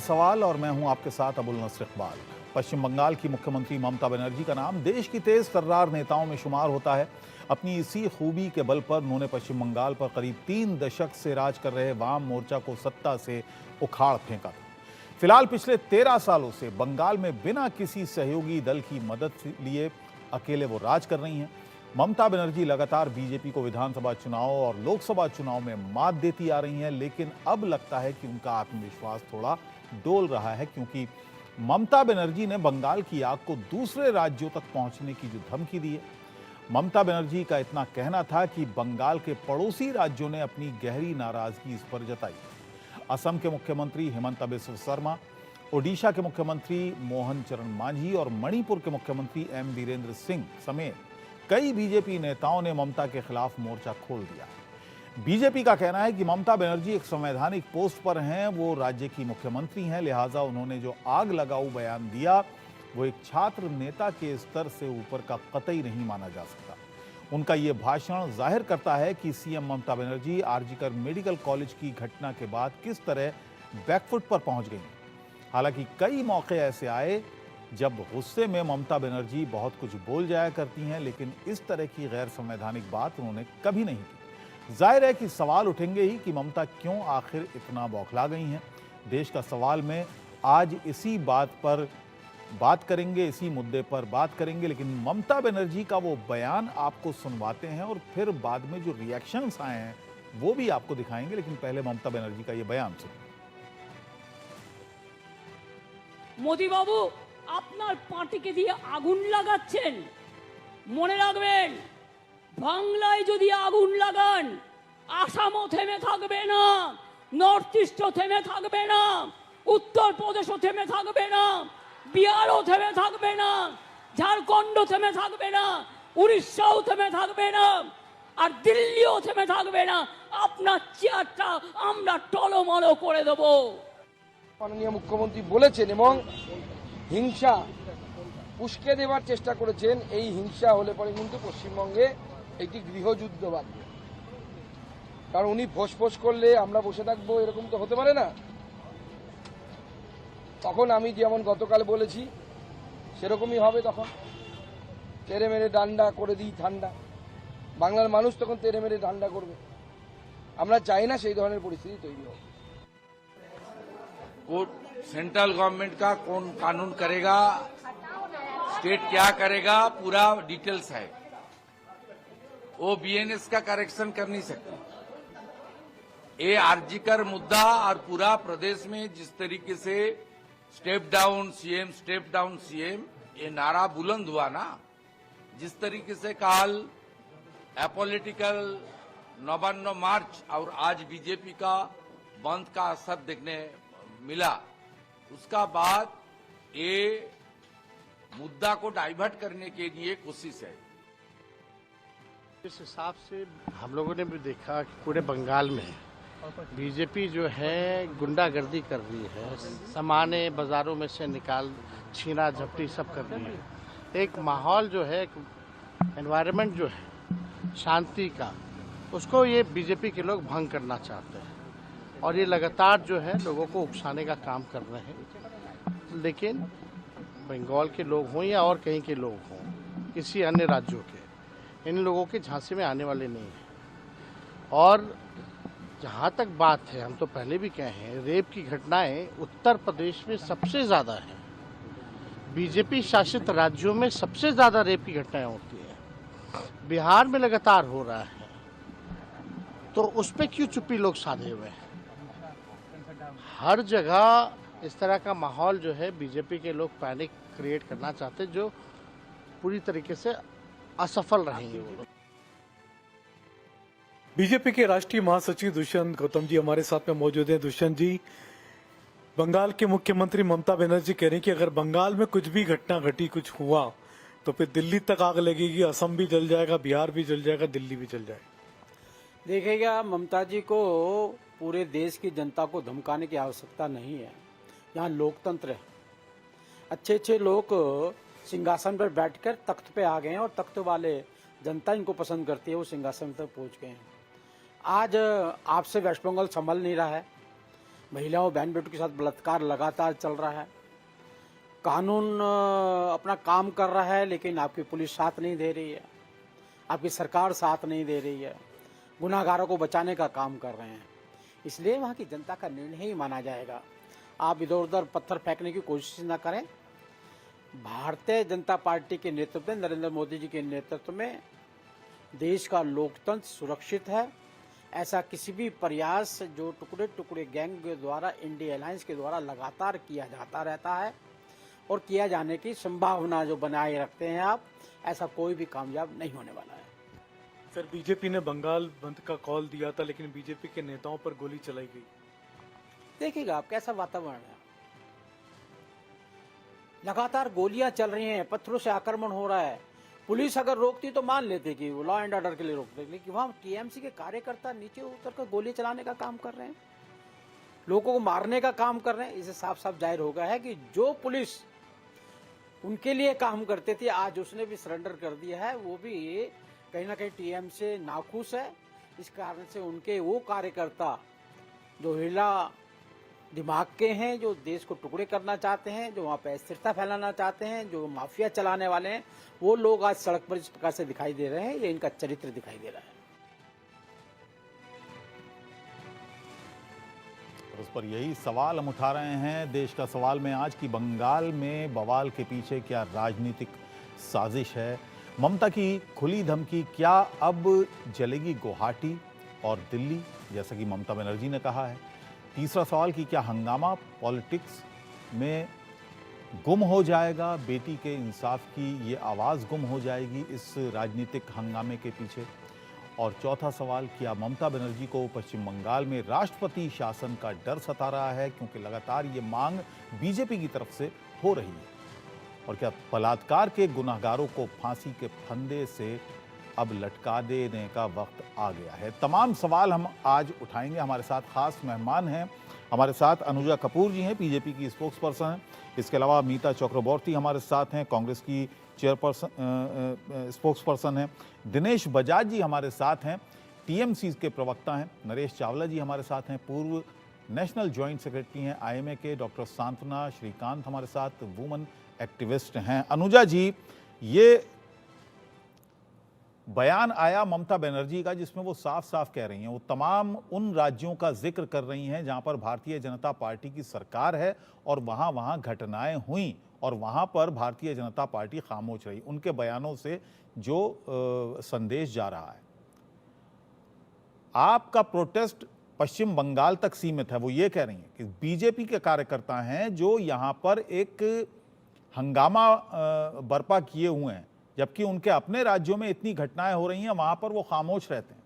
सवाल और मैं हूं आपके साथ अबुल नसर इकबाल। पश्चिम बंगाल की मुख्यमंत्री ममता बनर्जी का नाम देश की तेज तर्रार नेताओं में शुमार होता है। अपनी इसी खूबी के बल पर उन्होंने पश्चिम बंगाल पर करीब 3 दशक से राज कर रहे वाम मोर्चा को सत्ता से उखाड़ फेंका था। फिलहाल पिछले 13 सालों से बंगाल में बिना किसी सहयोगी दल की मदद लिए अकेले वो राज कर रही हैं। ममता बनर्जी लगातार बीजेपी को विधानसभा चुनाव और लोकसभा चुनाव में मात देती आ रही हैं, लेकिन अब लगता है कि उनका आत्मविश्वास थोड़ा डोल रहा है, क्योंकि ममता बनर्जी ने बंगाल की आग को दूसरे राज्यों तक पहुंचने की जो धमकी दी है। ममता बनर्जी का इतना कहना था कि बंगाल के पड़ोसी राज्यों ने अपनी गहरी नाराजगी इस पर जताई। असम के मुख्यमंत्री हेमंत बिस्वा शर्मा, ओडिशा के मुख्यमंत्री मोहन चरण मांझी और मणिपुर के मुख्यमंत्री एम वीरेंद्र सिंह समेत कई बीजेपी नेताओं ने ममता के खिलाफ मोर्चा खोल दिया। बीजेपी का कहना है कि ममता बनर्जी एक संवैधानिक पोस्ट पर हैं, वो राज्य की मुख्यमंत्री हैं, लिहाजा उन्होंने जो आग लगाऊ बयान दिया वो एक छात्र नेता के स्तर से ऊपर का कतई नहीं माना जा सकता। उनका ये भाषण जाहिर करता है कि CM Mamata Banerjee RG Kar medical college की घटना के बाद किस तरह बैकफुट पर पहुंच गई। हालांकि कई मौके ऐसे आए जब गुस्से में ममता बनर्जी बहुत कुछ बोल जाया करती हैं, लेकिन इस तरह की गैर संवैधानिक बात उन्होंने कभी नहीं की। जाहिर है कि सवाल उठेंगे ही कि ममता क्यों आखिर इतना बौखला गई हैं। देश का सवाल में आज इसी बात पर बात करेंगे, इसी मुद्दे पर बात करेंगे, लेकिन ममता बनर्जी का वो बयान आपको सुनवाते हैं और फिर बाद में जो रिएक्शंस आए हैं वो भी आपको दिखाएंगे। लेकिन पहले ममता बनर्जी का ये बयान सुनिए। मोदी बाबू আপনার পার্টিকে দিয়ে আগুন লাগাচ্ছেন, মনে রাখবেন বাংলায় যদি আগুন লাগান আসামও থেমে থাকবে না, নর্থ ইস্টও থেমে থাকবে না, উত্তরপ্রদেশও থেমে থাকবে না, বিহারও থেমে থাকবে না, ঝাড়খণ্ড থেমে থাকবে না, উড়িষ্যাও থেমে থাকবে না, আর দিল্লিও থেমে থাকবে না। আপনার চেয়ারটা আমরা টলমল করে দেব। মাননীয় মুখ্যমন্ত্রী বলেছেন এবং হিংসা উস্কে দেওয়ার চেষ্টা করেছেন। এই হিংসা হলে পরে কিন্তু পশ্চিমবঙ্গে একটি গৃহযুদ্ধ বাঁধবে। কারণ উনি ফোঁস করলে আমরা বসে থাকবো, এরকম তো হতে পারে না। তখন আমি যেমন গতকাল বলেছি সেরকমই হবে। তখন তেরে মেরে ডান্ডা করে দিই ঠান্ডা। বাংলার মানুষ তখন তেরে মেরে ডান্ডা করবে। আমরা চাই না সেই ধরনের পরিস্থিতি তৈরি হোক। सेंट्रल गवर्नमेंट का कौन कानून करेगा, स्टेट क्या करेगा, पूरा डिटेल्स है। वो बीएनएस का करेक्शन कर नहीं सकती। ये आरजीकर मुद्दा और पूरा प्रदेश में जिस तरीके से स्टेप डाउन सीएम ये नारा बुलंद हुआ ना, जिस तरीके से कल अपॉलिटिकल नवान्न मार्च और आज बीजेपी का बंद का असर देखने मिला, उसका बाद ये मुद्दा को डाइवर्ट करने के लिए कोशिश है। इस हिसाब से हम लोगों ने भी देखा कि पूरे बंगाल में बीजेपी जो है गुंडागर्दी कर रही है, सामान बाजारों में से निकाल छीना झपटी सब कर रही है। एक माहौल जो है, एक एनवायरनमेंट जो है शांति का, उसको ये बीजेपी के लोग भंग करना चाहते हैं और ये लगातार जो है लोगों को उकसाने का काम कर रहे हैं। लेकिन बंगाल के लोग हों या और कहीं के लोग हों, किसी अन्य राज्यों के, इन लोगों के झांसे में आने वाले नहीं हैं। और जहाँ तक बात है, हम तो पहले भी कहे हैं, रेप की घटनाएं उत्तर प्रदेश में सबसे ज़्यादा हैं। बीजेपी शासित राज्यों में सबसे ज़्यादा रेप की घटनाएं होती हैं। बिहार में लगातार हो रहा है, तो उस पर क्यों चुप्पी लोग साधे हुए हैं? हर जगह इस तरह का माहौल जो है बीजेपी के लोग पैनिक क्रिएट करना चाहते, जो पूरी तरीके से असफल रहेंगे। वो बीजेपी के राष्ट्रीय महासचिव दुष्यंत गौतम जी हमारे साथ में मौजूद हैं। दुष्यंत जी, बंगाल के मुख्यमंत्री ममता बनर्जी कह रही हैं कि अगर बंगाल में कुछ भी घटना घटी, कुछ हुआ तो फिर दिल्ली तक आग लगेगी, असम भी जल जाएगा, बिहार भी जल जाएगा, दिल्ली भी जल जाएगा। देखिएगा, ममता जी को पूरे देश की जनता को धमकाने की आवश्यकता नहीं है। यहाँ लोकतंत्र है। अच्छे लोग सिंहासन पर बैठकर तख्त पे आ गए हैं और तख्त वाले जनता इनको पसंद करती है, वो सिंहासन तक पहुँच गए हैं। आज आपसे वेस्ट बंगाल संभल नहीं रहा है। महिलाओं बहन बेटों के साथ बलात्कार लगातार चल रहा है। कानून अपना काम कर रहा है, लेकिन आपकी पुलिस साथ नहीं दे रही है, आपकी सरकार साथ नहीं दे रही है, गुनाहगारों को बचाने का काम कर रहे हैं। इसलिए वहाँ की जनता का निर्णय ही माना जाएगा। आप इधर उधर पत्थर फेंकने की कोशिश न करें। भारतीय जनता पार्टी के नेतृत्व में, नरेंद्र मोदी जी के नेतृत्व में देश का लोकतंत्र सुरक्षित है। ऐसा किसी भी प्रयास जो टुकड़े टुकड़े गैंग के द्वारा, इंडिया अलायंस के द्वारा लगातार किया जाता रहता है और किया जाने की संभावना जो बनाए रखते हैं आप, ऐसा कोई भी कामयाब नहीं होने वाला है। सर, बीजेपी ने बंगाल बंद का कॉल दिया था, लेकिन बीजेपी के नेताओं पर गोली चलाई गई। देखिएगा आप कैसा वातावरण है। लगातार गोलियां चल रही हैं, पत्थरों से आक्रमण हो रहा है। पुलिस अगर रोकती तो मान लेते कि वो लॉ एंड ऑर्डर के लिए रोकते, लेकिन वहां टीएमसी के कार्यकर्ता नीचे उतर कर गोली चलाने का काम कर रहे हैं, लोगों को मारने का काम कर रहे हैं। इससे साफ साफ जाहिर हो गया है कि जो पुलिस उनके लिए काम करते थे, आज उसने भी सरेंडर कर दिया है। वो भी कहीं ना कहीं टीएम से नाखुश है। इस कारण से उनके वो कार्यकर्ता जो हिला दिमाग के हैं, जो देश को टुकड़े करना चाहते हैं, जो वहाँ पे अस्थिरता फैलाना चाहते हैं, जो माफिया चलाने वाले हैं, वो लोग आज सड़क पर इस प्रकार से दिखाई दे रहे हैं। ये इनका चरित्र दिखाई दे रहा है। उस पर यही सवाल हम उठा रहे हैं देश का सवाल में आज, की बंगाल में बवाल के पीछे क्या राजनीतिक साजिश है। ममता की खुली धमकी, क्या अब जलेगी गुवाहाटी और दिल्ली, जैसा कि ममता बनर्जी ने कहा है। तीसरा सवाल कि क्या हंगामा पॉलिटिक्स में गुम हो जाएगा, बेटी के इंसाफ की ये आवाज़ गुम हो जाएगी इस राजनीतिक हंगामे के पीछे। और चौथा सवाल, क्या ममता बनर्जी को पश्चिम बंगाल में राष्ट्रपति शासन का डर सता रहा है, क्योंकि लगातार ये मांग बीजेपी की तरफ से हो रही है। और क्या बलात्कार के गुनाहगारों को फांसी के फंदे से अब लटका देने का वक्त आ गया है। तमाम सवाल हम आज उठाएंगे। हमारे साथ खास मेहमान हैं, हमारे साथ अनुजा कपूर जी हैं, बीजेपी की स्पोक्स पर्सन हैं। इसके अलावा मीता चक्रवर्ती हमारे साथ हैं, कांग्रेस की चेयरपर्सन स्पोक्स पर्सन हैं। दिनेश बजाज जी हमारे साथ हैं, टीएमसी के प्रवक्ता हैं। नरेश चावला जी हमारे साथ हैं, पूर्व नेशनल जॉइंट सेक्रेटरी हैं आईएमए के। डॉक्टर सांत्वना श्रीकांत हमारे साथ वुमन एक्टिविस्ट हैं। अनुजा जी, ये बयान आया ममता बनर्जी का जिसमें वो साफ साफ कह रही हैं, वो तमाम उन राज्यों का जिक्र कर रही हैं जहां पर भारतीय जनता पार्टी की सरकार है और वहां घटनाएं हुई और वहां पर भारतीय जनता पार्टी खामोश रही। उनके बयानों से जो संदेश जा रहा है, आपका प्रोटेस्ट पश्चिम बंगाल तक सीमित है। वो ये कह रही हैं कि बीजेपी के कार्यकर्ता हैं जो यहां पर एक हंगामा बर्पा किए हुए हैं, जबकि उनके अपने राज्यों में इतनी घटनाएं हो रही हैं, वहां पर वो खामोश रहते हैं।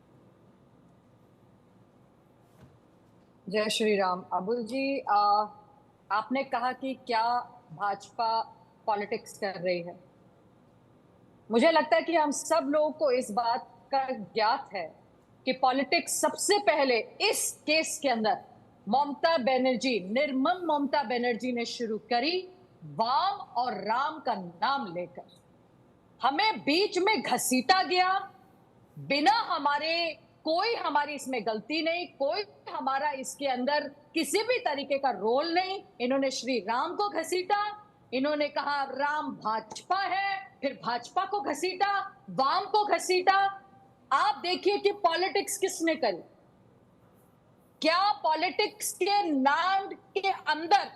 जय श्री राम। अबुल जी, आपने कहा कि क्या भाजपा पॉलिटिक्स कर रही है। मुझे लगता है कि हम सब लोगों को इस बात का ज्ञात है कि पॉलिटिक्स सबसे पहले इस केस के अंदर ममता बनर्जी, निर्मम ममता बनर्जी ने शुरू करी, वाम और राम का नाम लेकर हमें बीच में घसीटा गया। बिना कोई हमारी इसमें गलती नहीं, कोई हमारा इसके अंदर किसी भी तरीके का रोल नहीं। इन्होंने श्री राम को घसीटा, इन्होंने कहा राम भाजपा है, फिर भाजपा को घसीटा, वाम को घसीटा। आप देखिए कि पॉलिटिक्स किसने करी। क्या पॉलिटिक्स के नाम के अंदर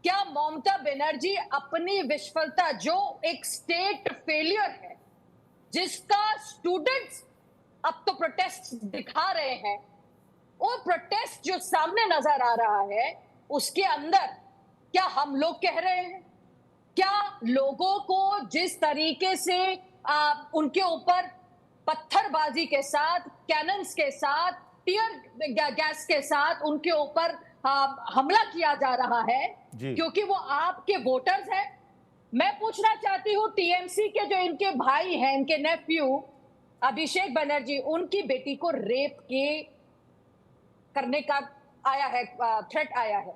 क्या ममता बनर्जी अपनी विफलता, जो एक स्टेट फेलियर है, जिसका स्टूडेंट्स अब तो प्रोटेस्ट दिखा रहे हैं, वो प्रोटेस्ट जो सामने नजर आ रहा है उसके अंदर क्या हम लोग कह रहे हैं, क्या लोगों को जिस तरीके से उनके ऊपर पत्थरबाजी के साथ, कैनन्स के साथ, टीयर गैस के साथ उनके ऊपर हमला किया जा रहा है क्योंकि वो आपके वोटर्स हैं। मैं पूछना चाहती हूँ टीएमसी के जो इनके भाई हैं, इनके नेफ्यू अभिषेक बनर्जी, उनकी बेटी को रेप करने का आया है, थ्रेट आया है,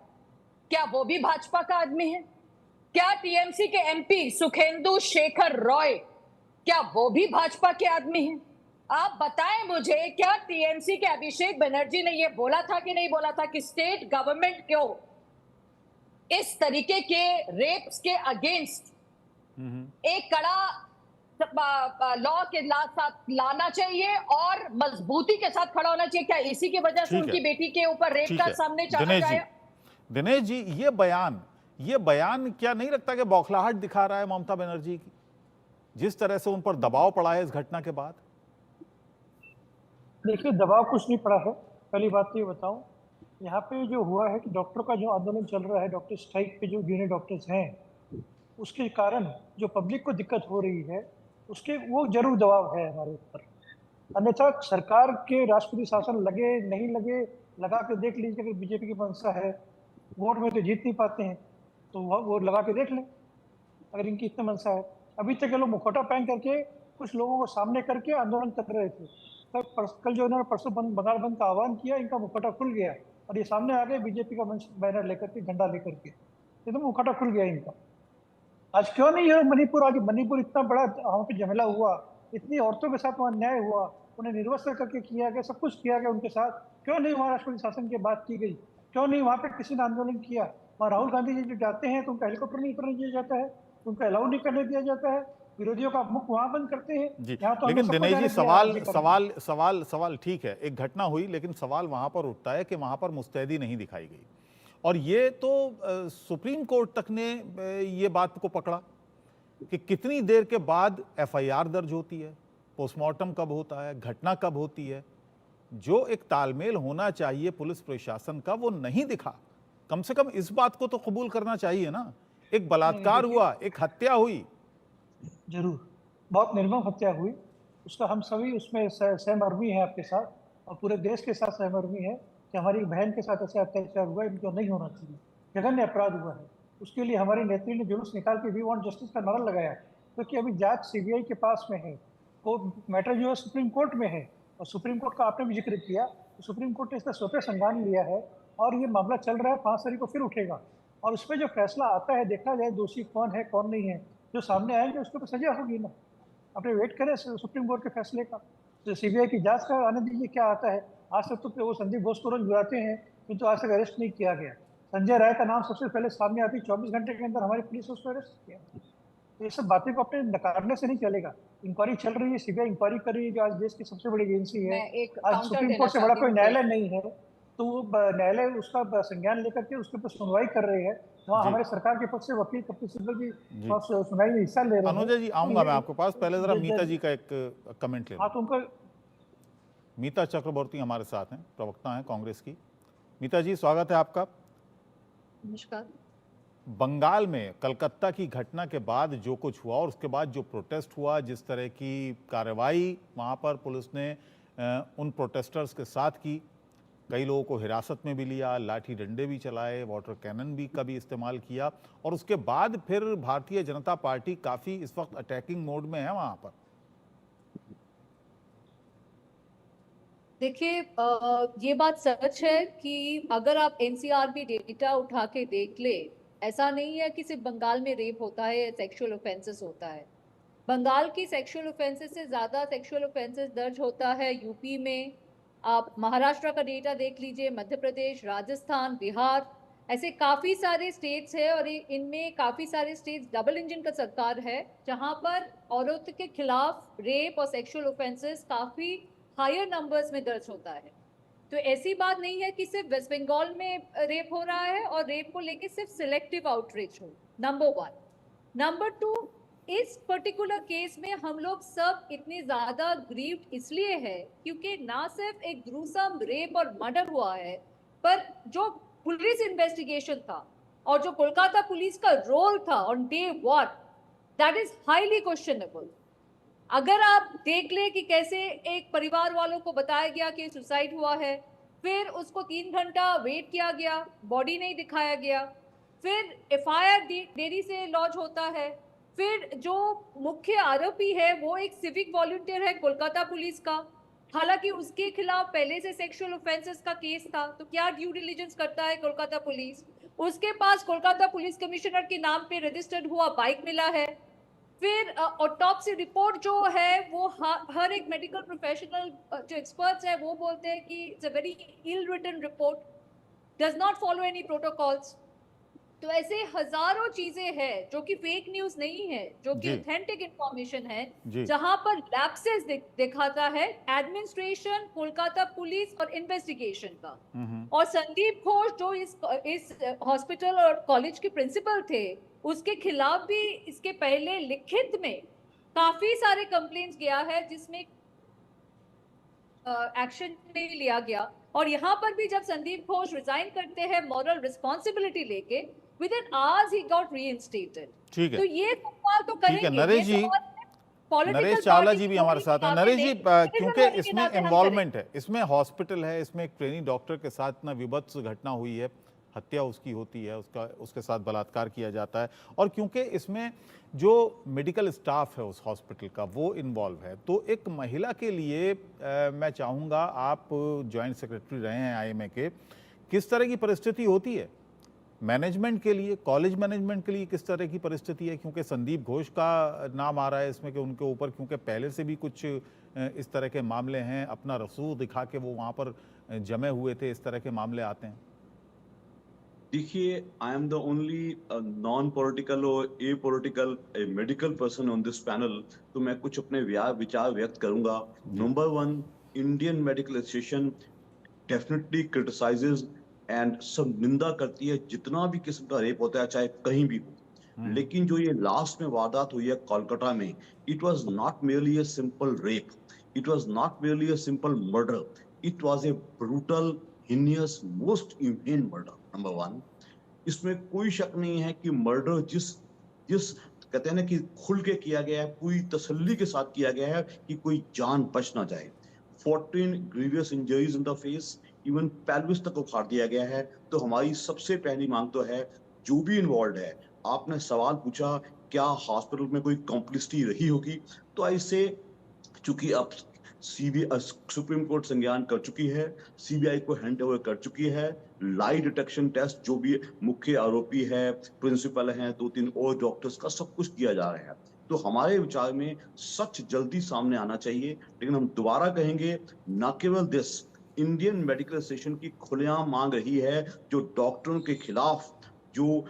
क्या वो भी भाजपा का आदमी है? क्या टीएमसी के एमपी सुखेंदु शेखर रॉय, क्या वो भी भाजपा के आदमी हैं? आप बताएं मुझे, क्या टीएमसी के अभिषेक बनर्जी ने ये बोला था कि नहीं बोला था कि स्टेट गवर्नमेंट को इस तरीके के रेप्स के अगेंस्ट एक कड़ा लॉ के साथ लाना चाहिए और मजबूती के साथ खड़ा होना चाहिए? क्या इसी की वजह से ठीक उनकी है। बेटी के ऊपर रेप ठीक का है सामने चला दिनेश जी, जाए? दिनेश जी, ये बयान क्या नहीं लगता कि बौखलाहट दिखा रहा है ममता बनर्जी की, जिस तरह से उन पर दबाव पड़ा है इस घटना के बाद? देखिए, दबाव कुछ नहीं पड़ा है। पहली बात तो ये बताऊं, यहाँ पे जो हुआ है कि डॉक्टरों का जो आंदोलन चल रहा है, डॉक्टर स्ट्राइक पे जो जूनियर डॉक्टर्स हैं, उसके कारण जो पब्लिक को दिक्कत हो रही है, उसके वो जरूर दबाव है हमारे ऊपर। अन्यथा सरकार के राष्ट्रपति शासन लगे नहीं लगे, लगा के देख लीजिए। अगर बीजेपी की मंशा है, वोट में तो जीत नहीं पाते हैं, तो वो लगा के देख लें अगर इनकी इतनी मंशा है। अभी तक ये लोग मुखौटा पहन करके कुछ लोगों को सामने करके आंदोलन कर रहे थे। कल जो इन्होंने परसों बंगाल बंद का आह्वान किया, इनका मुखौटा खुल गया और ये सामने आ गए बीजेपी का मंच बैनर लेकर के, झंडा लेकर के। ये तो मुखौटा खुल गया इनका। आज क्यों नहीं है मणिपुर? आज मणिपुर इतना बड़ा वहाँ पे झमेला हुआ, इतनी औरतों के साथ वहाँ न्याय हुआ, उन्हें निर्वस्त्र करके किया गया, सब कुछ किया गया उनके साथ। क्यों नहीं वहाँ राष्ट्रपति शासन की बात की गई? क्यों नहीं वहाँ पे किसी ने आंदोलन किया? वहाँ राहुल गांधी जी जो जाते हैं तो उनका हेलीकॉप्टर नहीं उतरने दिया जाता है, उनका अलाउ नहीं करने दिया जाता है, विरोधियों का मुख वहाँ बंद करते हैं। जी, यहाँ तो लेकिन दिनेश जी, सवाल सवाल ठीक है, एक घटना हुई, लेकिन सवाल वहां पर उठता है कि वहां पर मुस्तैदी नहीं दिखाई गई, और ये तो सुप्रीम कोर्ट तक ने ये बात को पकड़ा कि कितनी देर के बाद एफआईआर दर्ज होती है, पोस्टमार्टम कब होता है, घटना कब होती है। जो एक तालमेल होना चाहिए पुलिस प्रशासन का, वो नहीं दिखा। कम से कम इस बात को तो कबूल करना चाहिए ना। एक बलात्कार हुआ, एक हत्या हुई, जरूर बहुत निर्मम हत्या हुई, उसका हम सभी उसमें सहमर्मी है आपके साथ, और पूरे देश के साथ सहमर्मी है कि हमारी बहन के साथ ऐसा अत्याचार हुआ, इनको नहीं होना चाहिए, जघन्य अपराध हुआ है। उसके लिए हमारी नेत्री ने जुलूस निकाल के वी वांट जस्टिस का नारा लगाया, क्योंकि अभी जांच सीबीआई के पास में है, कोर्ट मैटर जो है सुप्रीम कोर्ट में है, और सुप्रीम कोर्ट का आपने भी जिक्र किया, तो सुप्रीम कोर्ट ने इसका स्वतः संज्ञान लिया है और ये मामला चल रहा है, 5 तारीख को फिर उठेगा, और उस पर जो फैसला आता है, देखा जाए दोषी कौन है कौन नहीं है, जो सामने आएंगे उसके ऊपर सजा होगी ना। अपने वेट करें सुप्रीम कोर्ट के फैसले का, तो सीबीआई की जांच का आने दीजिए क्या आता है। आज तक तो वो संदीप घोष को रोज बुलाते हैं, किंतु आज तक अरेस्ट नहीं किया गया। संजय राय का नाम सबसे पहले सामने आती, 24 घंटे के अंदर हमारी पुलिस उसको अरेस्ट किया। तो ये सब बातें को अपने नकारने से नहीं चलेगा। इंक्वायरी चल रही है, सीबीआई इंक्वायरी कर रही है, जो आज देश की सबसे बड़ी एजेंसी है। आज सुप्रीम कोर्ट से बड़ा कोई न्यायालय नहीं है, तो वो न्यायालय उसका संज्ञान लेकर के उसके ऊपर सुनवाई कर रहे हैं। वहाँ हमारे सरकार के पक्ष से वकील कपिल सिब्बल जी सुनवाई में हिस्सा ले रहे हैं। अनुजा जी, आऊंगा मैं आपके पास, पहले जरा मीता जी का एक कमेंट ले। हाँ, तो उनका मीता चक्रवर्ती हमारे साथ हैं, प्रवक्ता हैं कांग्रेस की। मीता जी, स्वागत है आपका। नमस्कार। बंगाल में कलकत्ता की घटना के बाद जो कुछ हुआ और उसके बाद जो प्रोटेस्ट हुआ, जिस तरह की कार्रवाई वहाँ पर पुलिस ने उन प्रोटेस्टर्स के साथ की, कई लोगों को हिरासत में भी लिया, लाठी डंडे भी चलाए, वाटर कैनन भी का भी इस्तेमाल किया, और उसके बाद फिर भारतीय जनता पार्टी काफ़ी इस वक्त अटैकिंग मोड में है वहाँ पर। देखिए, ये बात सच है कि अगर आप एनसीआरबी डेटा उठा के देख ले, ऐसा नहीं है कि सिर्फ बंगाल में रेप होता है, सेक्सुअल ऑफेंसेस होता है। बंगाल की सेक्सुअल ऑफेंसेस से ज़्यादा सेक्सुअल ऑफेंसेस दर्ज होता है यूपी में। आप महाराष्ट्र का डेटा देख लीजिए, मध्य प्रदेश, राजस्थान, बिहार, ऐसे काफ़ी सारे स्टेट्स हैं, और इनमें काफ़ी सारे स्टेट्स डबल इंजन का सरकार है, जहाँ पर औरत के खिलाफ रेप और सेक्सुअल ऑफेंसेस काफ़ी हायर नंबर्स में दर्ज होता है। तो ऐसी बात नहीं है कि सिर्फ वेस्ट बंगाल में रेप हो रहा है और रेप को लेके सिर्फ सिलेक्टिव आउटरीच हो। नंबर 1। नंबर 2, इस पर्टिकुलर केस में हम लोग सब इतने ज्यादा ग्रीव्ड इसलिए है क्योंकि ना सिर्फ एक ग्रूसम रेप और मर्डर हुआ है, पर जो पुलिस इन्वेस्टिगेशन था और जो कोलकाता पुलिस का रोल था on day 1, that is highly questionable. अगर आप देख ले कि कैसे एक परिवार वालों को बताया गया कि सुसाइड हुआ है, फिर उसको 3 घंटा वेट किया गया, बॉडी नहीं दिखाया गया, फिर एफआईआर देरी से लॉन्च होता है, फिर जो मुख्य आरोपी है वो एक सिविक वॉलंटियर है कोलकाता पुलिस का, हालांकि उसके खिलाफ पहले से सेक्सुअल ऑफेंसेस का केस था, तो क्या ड्यू डिलिजेंस करता है कोलकाता पुलिस? उसके पास कोलकाता पुलिस कमिश्नर के नाम पे रजिस्टर्ड हुआ बाइक मिला है, फिर ऑटोप्सी रिपोर्ट जो है वो हर एक मेडिकल प्रोफेशनल जो एक्सपर्ट्स है वो बोलते हैं कि it's a very ill written report, does not follow any protocols. तो ऐसे हजारों चीजें हैं जो कि फेक न्यूज नहीं है, जो कि जी। ऑथेंटिक इंफॉर्मेशन है, जी। जहां पर लैप्सेस दिखाता है एडमिनिस्ट्रेशन, कोलकाता पुलिस और इन्वेस्टिगेशन का। और संदीप घोष जो इस हॉस्पिटल और कॉलेज के प्रिंसिपल थे, उसके खिलाफ भी इसके पहले लिखित में काफी सारे कंप्लेंट्स गया है जिसमें एक्शन नहीं लिया गया। और यहाँ पर भी जब संदीप घोष रिजाइन करते हैं मॉरल रिस्पॉन्सिबिलिटी लेके, with in hours he got reinstated. ठीक है, तो ये सवाल तो ठीक है। करेंगे, नरेश जी, नरेश चावला जी भी हमारे साथ हैं। नरेश जी, क्योंकि इसमें इन्वॉल्वमेंट है, इसमें हॉस्पिटल है, इसमें एक ट्रेनिंग डॉक्टर के साथ ना विभत्स घटना हुई है, हत्या उसकी होती है, उसके साथ बलात्कार किया जाता है, और क्योंकि इसमें जो मेडिकल स्टाफ है उस हॉस्पिटल का वो इन्वॉल्व है, तो एक महिला के लिए मैं चाहूँगा, आप जॉइंट सेक्रेटरी रहे हैं आईएमए के, किस तरह की परिस्थिति होती है मैनेजमेंट के लिए, कॉलेज मैनेजमेंट के लिए किस तरह की परिस्थिति है? क्योंकि संदीप घोष का नाम आ रहा है इसमें कि उनके ऊपर, क्योंकि पहले से भी कुछ इस तरह के मामले हैं, अपना रसूख दिखा के वो वहाँ पर जमे हुए थे, इस तरह के मामले आते हैं। देखिए, I am the only non political और apolitical medical person on this panel, तो मैं कुछ अपने विचार व्यक्त करूंगा। Number 1, Indian Medical Association definitely criticises and सब निंदा करती है जितना भी किस्म का रेप होता है, चाहे कहीं भी हो। लेकिन जो ये लास्ट में वारदात हुई है कोलकाता में, it was not merely a simple rape, it was not merely a simple murder, it was a brutal, heinous, most inhuman murder. Number 1, इसमें कोई शक नहीं है कि मर्डर जिस जिस कहते हैं ना कि खुल के किया गया है, पूरी तसल्ली के साथ किया गया है कि कोई जान बच ना जाए। 14 grievous injuries in the face, even pelvis तक उखाड़ दिया गया है। तो हमारी सबसे पहली मांग तो है, जो भी इन्वॉल्व है, आपने सवाल पूछा क्या हॉस्पिटल में कोई कॉम्प्लिसिटी रही होगी, तो ऐसे चूंकि अब सुप्रीम कोर्ट संज्ञान कर चुकी है, सीबीआई को हैंड ओवर कर चुकी है, लाई डिटेक्शन टेस्ट जो भी मुख्य आरोपी है, प्रिंसिपल हैं, 2-3 और डॉक्टर्स का सब कुछ किया जा रहा है। तो हमारे विचार में सच जल्दी सामने आना चाहिए। लेकिन हम दोबारा कहेंगे, न केवल दिस, इंडियन मेडिकल एसोसिएशन की खुलेआम मांग रही है जो डॉक्टरों के खिलाफ जो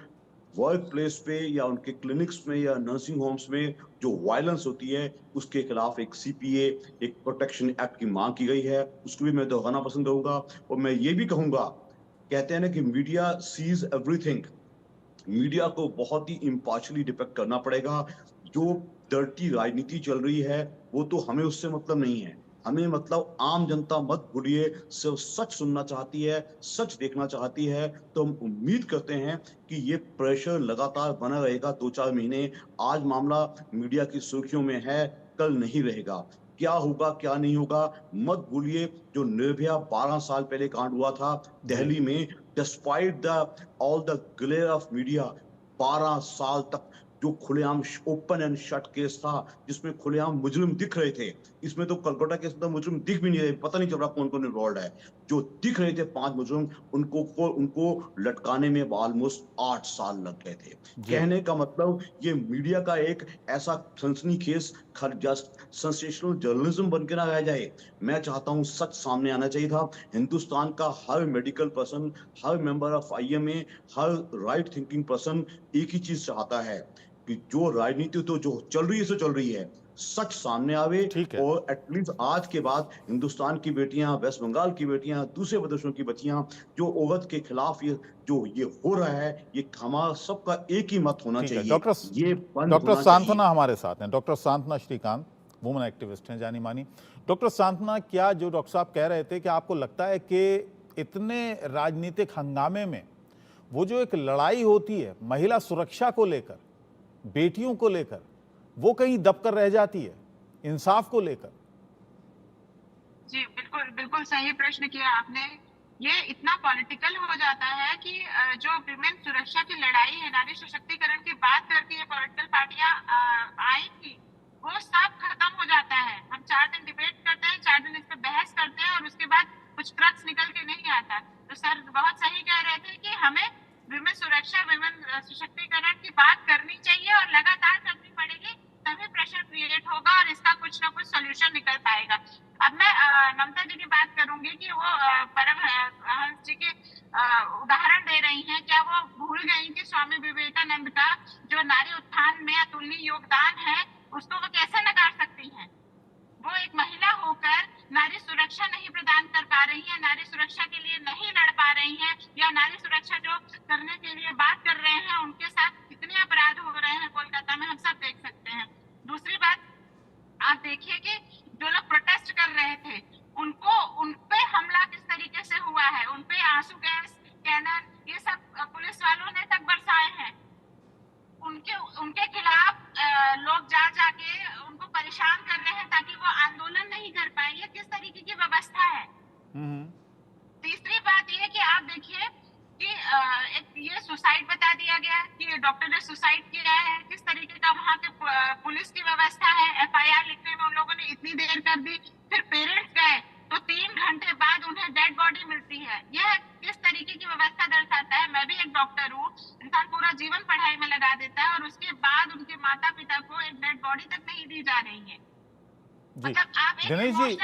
वर्क प्लेस पे या उनके क्लिनिक्स में या नर्सिंग होम्स में जो वायलेंस होती है, उसके खिलाफ एक सीपीए, एक प्रोटेक्शन एक्ट की मांग की गई है, उसको भी मैं दोहराना पसंद करूंगा। और मैं ये भी कहूंगा, कहते हैं ना कि मीडिया सीज एवरीथिंग, मीडिया को बहुत ही इम्पार्शियली डिपेक्ट करना पड़ेगा। जो डर्टी राजनीति चल रही है वो तो हमें उससे मतलब नहीं है, हमें मतलब आम जनता मत भूलिए, सिर्फ सच सुनना चाहती है, सच देखना चाहती है। तो हम उम्मीद करते हैं कि ये प्रेशर लगातार बना रहेगा 2-4 महीने। आज मामला मीडिया की सुर्खियों में है, कल नहीं रहेगा। क्या होगा क्या नहीं होगा मत भूलिए, जो निर्भया 12 साल पहले कांड हुआ था दिल्ली में, despite the all the glare of media, 12 साल तक जो खुलेआम ओपन एंड शट केस था, जिसमें खुलेआम मुजरिम दिख रहे थे। इसमें तो कोलकाता केस में तो मुजरिम दिख भी नहीं रहे, पता नहीं चल रहा कौन कौन इन्वॉल्व है। जो दिख रहे थे 5 मुजरिम, उनको लटकाने में ऑलमोस्ट 8 साल लग गए थे। कहने का मतलब, ये मीडिया का एक ऐसा सनसनीखेज जस्ट सेंसेशनल जर्नलिज्म बन के ना रह जाए। मैं चाहता हूं सच सामने आना चाहिए था। हिंदुस्तान का हर मेडिकल पर्सन, हर मेंबर ऑफ आईएमए, हर राइट थिंकिंग पर्सन एक ही चीज चाहता है कि जो राजनीति तो जो चल रही है सो चल रही है, सच सामने आवे। और एटलीस्ट आज के बाद हिंदुस्तान की बेटियां, वेस्ट बंगाल की बेटियां, दूसरे प्रदेशों की बच्चियां, जो औरत के खिलाफ ये हो रहा है, ये हमारा सबका एक ही मत होना चाहिए। ये डॉक्टर सांत्वना हमारे साथ हैं, डॉक्टर सांत्वना श्रीकांत, वुमेन एक्टिविस्ट हैं जानी मानी। डॉक्टर सांत्वना, क्या जो डॉक्टर साहब कह रहे थे कि आपको लगता है कि इतने राजनीतिक हंगामे में वो जो एक लड़ाई होती है महिला सुरक्षा को लेकर, बेटियों को लेकर, वो कहीं दबकर रह जाती है, इंसाफ को लेकर? जी बिल्कुल बिल्कुल सही प्रश्न किया आपने। ये इतना पॉलिटिकल हो जाता है कि जो विमेन सुरक्षा की लड़ाई है, नारी सशक्तिकरण की बात करती है पॉलिटिकल पार्टियां आएंगी, वो सब खत्म हो जाता है। हम 4 दिन डिबेट करते हैं, 4 दिन इस पर बहस करते हैं और उसके बाद कुछ क्रक्स निकल के नहीं आता। तो सर बहुत सही कह रहे थे कि हमें विमेन सुरक्षा, विमेन सशक्तिकरण की बात करनी चाहिए और लगातार करनी पड़ेगी। संघ का जो नारी उत्थान में अतुलनीय योगदान है उसको वो कैसे नकार सकती हैं? वो एक महिला होकर नारी सुरक्षा नहीं प्रदान कर पा रही है, नारी सुरक्षा के लिए नहीं लड़ पा रही है, या नारी सुरक्षा जो करने के लिए बात कर रहे हैं उनके साथ कितने अपराध हो रहे हैं कोलकाता में, हम सब देख सकते हैं। दूसरी बात, आप देखिए कि जो लोग प्रोटेस्ट कर रहे थे उन पे हमला किस तरीके से हुआ है, उन पे आंसू गैस, कैनन, ये सब पुलिस वालों ने तक बरसाए हैं। उनके खिलाफ लोग जाके उनको परेशान कर रहे हैं ताकि वो आंदोलन नहीं कर पाए। ये किस तरीके की व्यवस्था है? तीसरी बात ये कि आप देखिए कि एक ये सुसाइड बता दिया गया कि डॉक्टर ने सुसाइड किया है, किस तरीके का वहाँ के पुलिस की व्यवस्था है। FIR लिखने में उन लोगों ने इतनी देर कर दी, फिर पेरेंट्स गए तो 3 घंटे बाद उन्हें डेड बॉडी मिलती है। यह किस तरीके की व्यवस्था दर्शाता है? मैं भी एक डॉक्टर हूँ, इंसान पूरा जीवन पढ़ाई में लगा देता है और उसके बाद उनके माता पिता को एक डेड बॉडी तक नहीं दी जा रही है। मतलब आप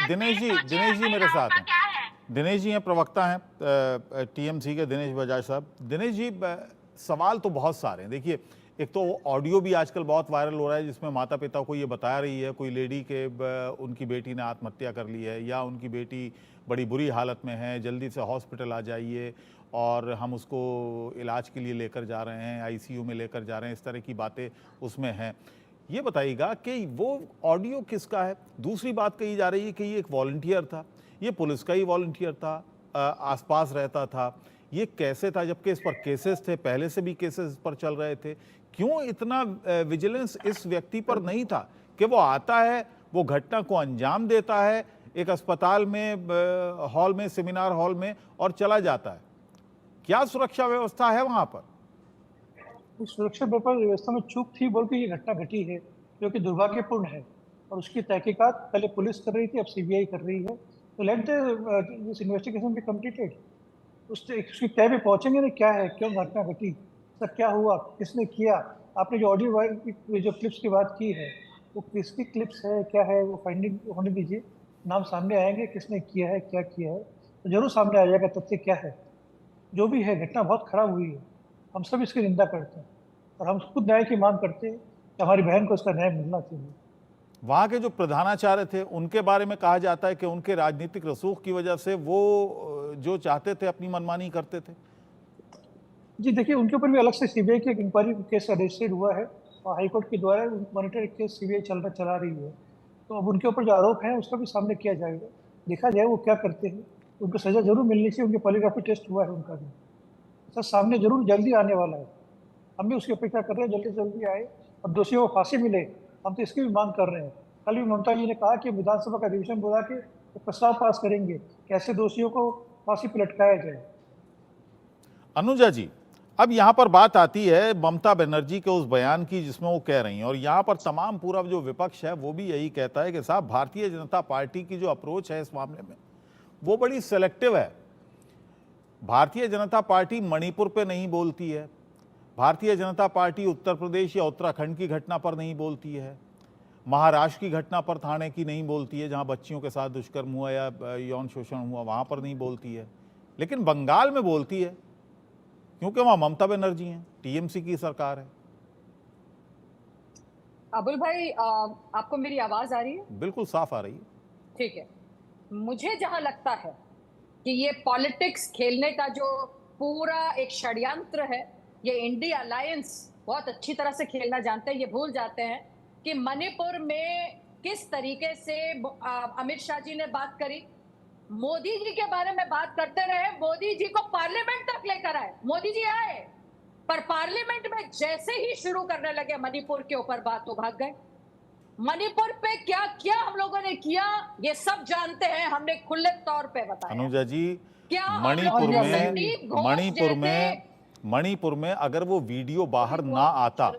दिनेश जी मेरे साथ हैं। क्या है? दिनेश जी हैं, प्रवक्ता हैं TMC के, दिनेश बजाज साहब। दिनेश जी, सवाल तो बहुत सारे हैं। देखिए, एक तो ऑडियो भी आजकल बहुत वायरल हो रहा है जिसमें माता पिता को ये बता रही है कोई लेडी के उनकी बेटी ने आत्महत्या कर ली है या उनकी बेटी बड़ी बुरी हालत में है, जल्दी से हॉस्पिटल आ जाइए और हम उसको इलाज के लिए लेकर जा रहे हैं, ICU में लेकर जा रहे हैं, इस तरह की बातें उसमें हैं। ये बताइएगा कि वो ऑडियो किसका है? दूसरी बात कही जा रही है कि ये एक वॉलंटियर था, ये पुलिस का ही वॉलंटियर था, आसपास रहता था। ये कैसे था जबकि इस पर केसेस थे, पहले से भी केसेस पर चल रहे थे? क्यों इतना विजिलेंस इस व्यक्ति पर नहीं था कि वो आता है, वो घटना को अंजाम देता है एक अस्पताल में, हॉल में, सेमिनार हॉल में, और चला जाता है? क्या सुरक्षा व्यवस्था है वहां पर? सुरक्षा व्यवस्था में चूक थी बोल के ये घटना घटी है, जो कि दुर्भाग्यपूर्ण है। और उसकी तहकीकात पहले पुलिस कर रही थी, अब CBI कर रही है। तो let this investigation be completed. उसकी तय पे पहुंचेंगे ना, क्या है, क्यों घटना घटी, सब क्या हुआ, किसने किया। आपने जो ऑडियो जो क्लिप्स की बात की है, वो किसकी क्लिप्स है, क्या है, वो फाइंडिंग होने दीजिए। नाम सामने आएंगे, किसने किया है, क्या किया है, तो जरूर सामने आ जाएगा तथ्य क्या है। जो भी है, घटना बहुत खराब हुई है, हम सब इसकी निंदा करते हैं और हम खुद न्याय की मांग करते हैं कि हमारी बहन को इसका न्याय मिलना चाहिए। वहाँ के जो प्रधानाचार्य थे उनके बारे में कहा जाता है कि उनके राजनीतिक रसूख की वजह से वो जो चाहते थे अपनी मनमानी करते थे। जी देखिए, उनके ऊपर भी अलग से CBI की एक इंक्वायरी केस रजिस्टर्ड हुआ है और हाईकोर्ट के द्वारा मॉनिटर केस CBI चला रही है। तो अब उनके ऊपर जो आरोप है उसका भी सामने किया जाएगा, देखा जाए वो क्या करते हैं। उनको सजा जरूर मिलनी चाहिए, उनके पॉलीग्राफी टेस्ट हुआ है उनका भी, सर सामने जरूर जल्दी आने वाला है। हम भी उसकी अपेक्षा कर रहे हैं जल्दी से जल्दी आए और दोषियों को फांसी मिले। हम तो इसकी भी मांग कर रहे हैं। कल भी ममता जी ने कहा कि विधानसभा का अधिवेशन बुला के प्रस्ताव पास करेंगे कि ऐसे दोषियों को फांसी पर लटकाया जाए। अनुजा जी, अब यहाँ पर बात आती है ममता बनर्जी के उस बयान की जिसमें वो कह रही हैं, और यहाँ पर तमाम पूरा जो विपक्ष है वो भी यही कहता है कि साहब भारतीय जनता पार्टी की जो अप्रोच है इस मामले में वो बड़ी सेलेक्टिव है। भारतीय जनता पार्टी मणिपुर पे नहीं बोलती है, भारतीय जनता पार्टी उत्तर प्रदेश या उत्तराखंड की घटना पर नहीं बोलती है, महाराष्ट्र की घटना पर थाने की नहीं बोलती है जहां बच्चियों के साथ दुष्कर्म हुआ या यौन शोषण हुआ वहां पर नहीं बोलती है, लेकिन बंगाल में बोलती है क्योंकि वहां ममता बनर्जी हैं, TMC की सरकार है। अबुल भाई, आपको मेरी आवाज आ रही है? बिल्कुल साफ आ रही है। ठीक है। मुझे जहां लगता है कि ये पॉलिटिक्स खेलने का जो पूरा एक षड्यंत्र है, ये इंडिया अलायंस बहुत अच्छी तरह से खेलना जानते हैं। ये भूल जाते हैं कि मणिपुर में किस तरीके से अमित शाह जी ने बात करी, मोदी जी के बारे में बात करते रहे, मोदी जी को पार्लियामेंट तक लेकर आए। मोदी जी आए पर पार्लियामेंट में जैसे ही शुरू करने लगे मणिपुर के ऊपर बात, तो भाग गए। मणिपुर पे क्या क्या हम लोगों ने किया ये सब जानते हैं, हमने खुले तौर पे बताया। अनुजा जी, क्या मणिपुर में अगर वो वीडियो बाहर ना आता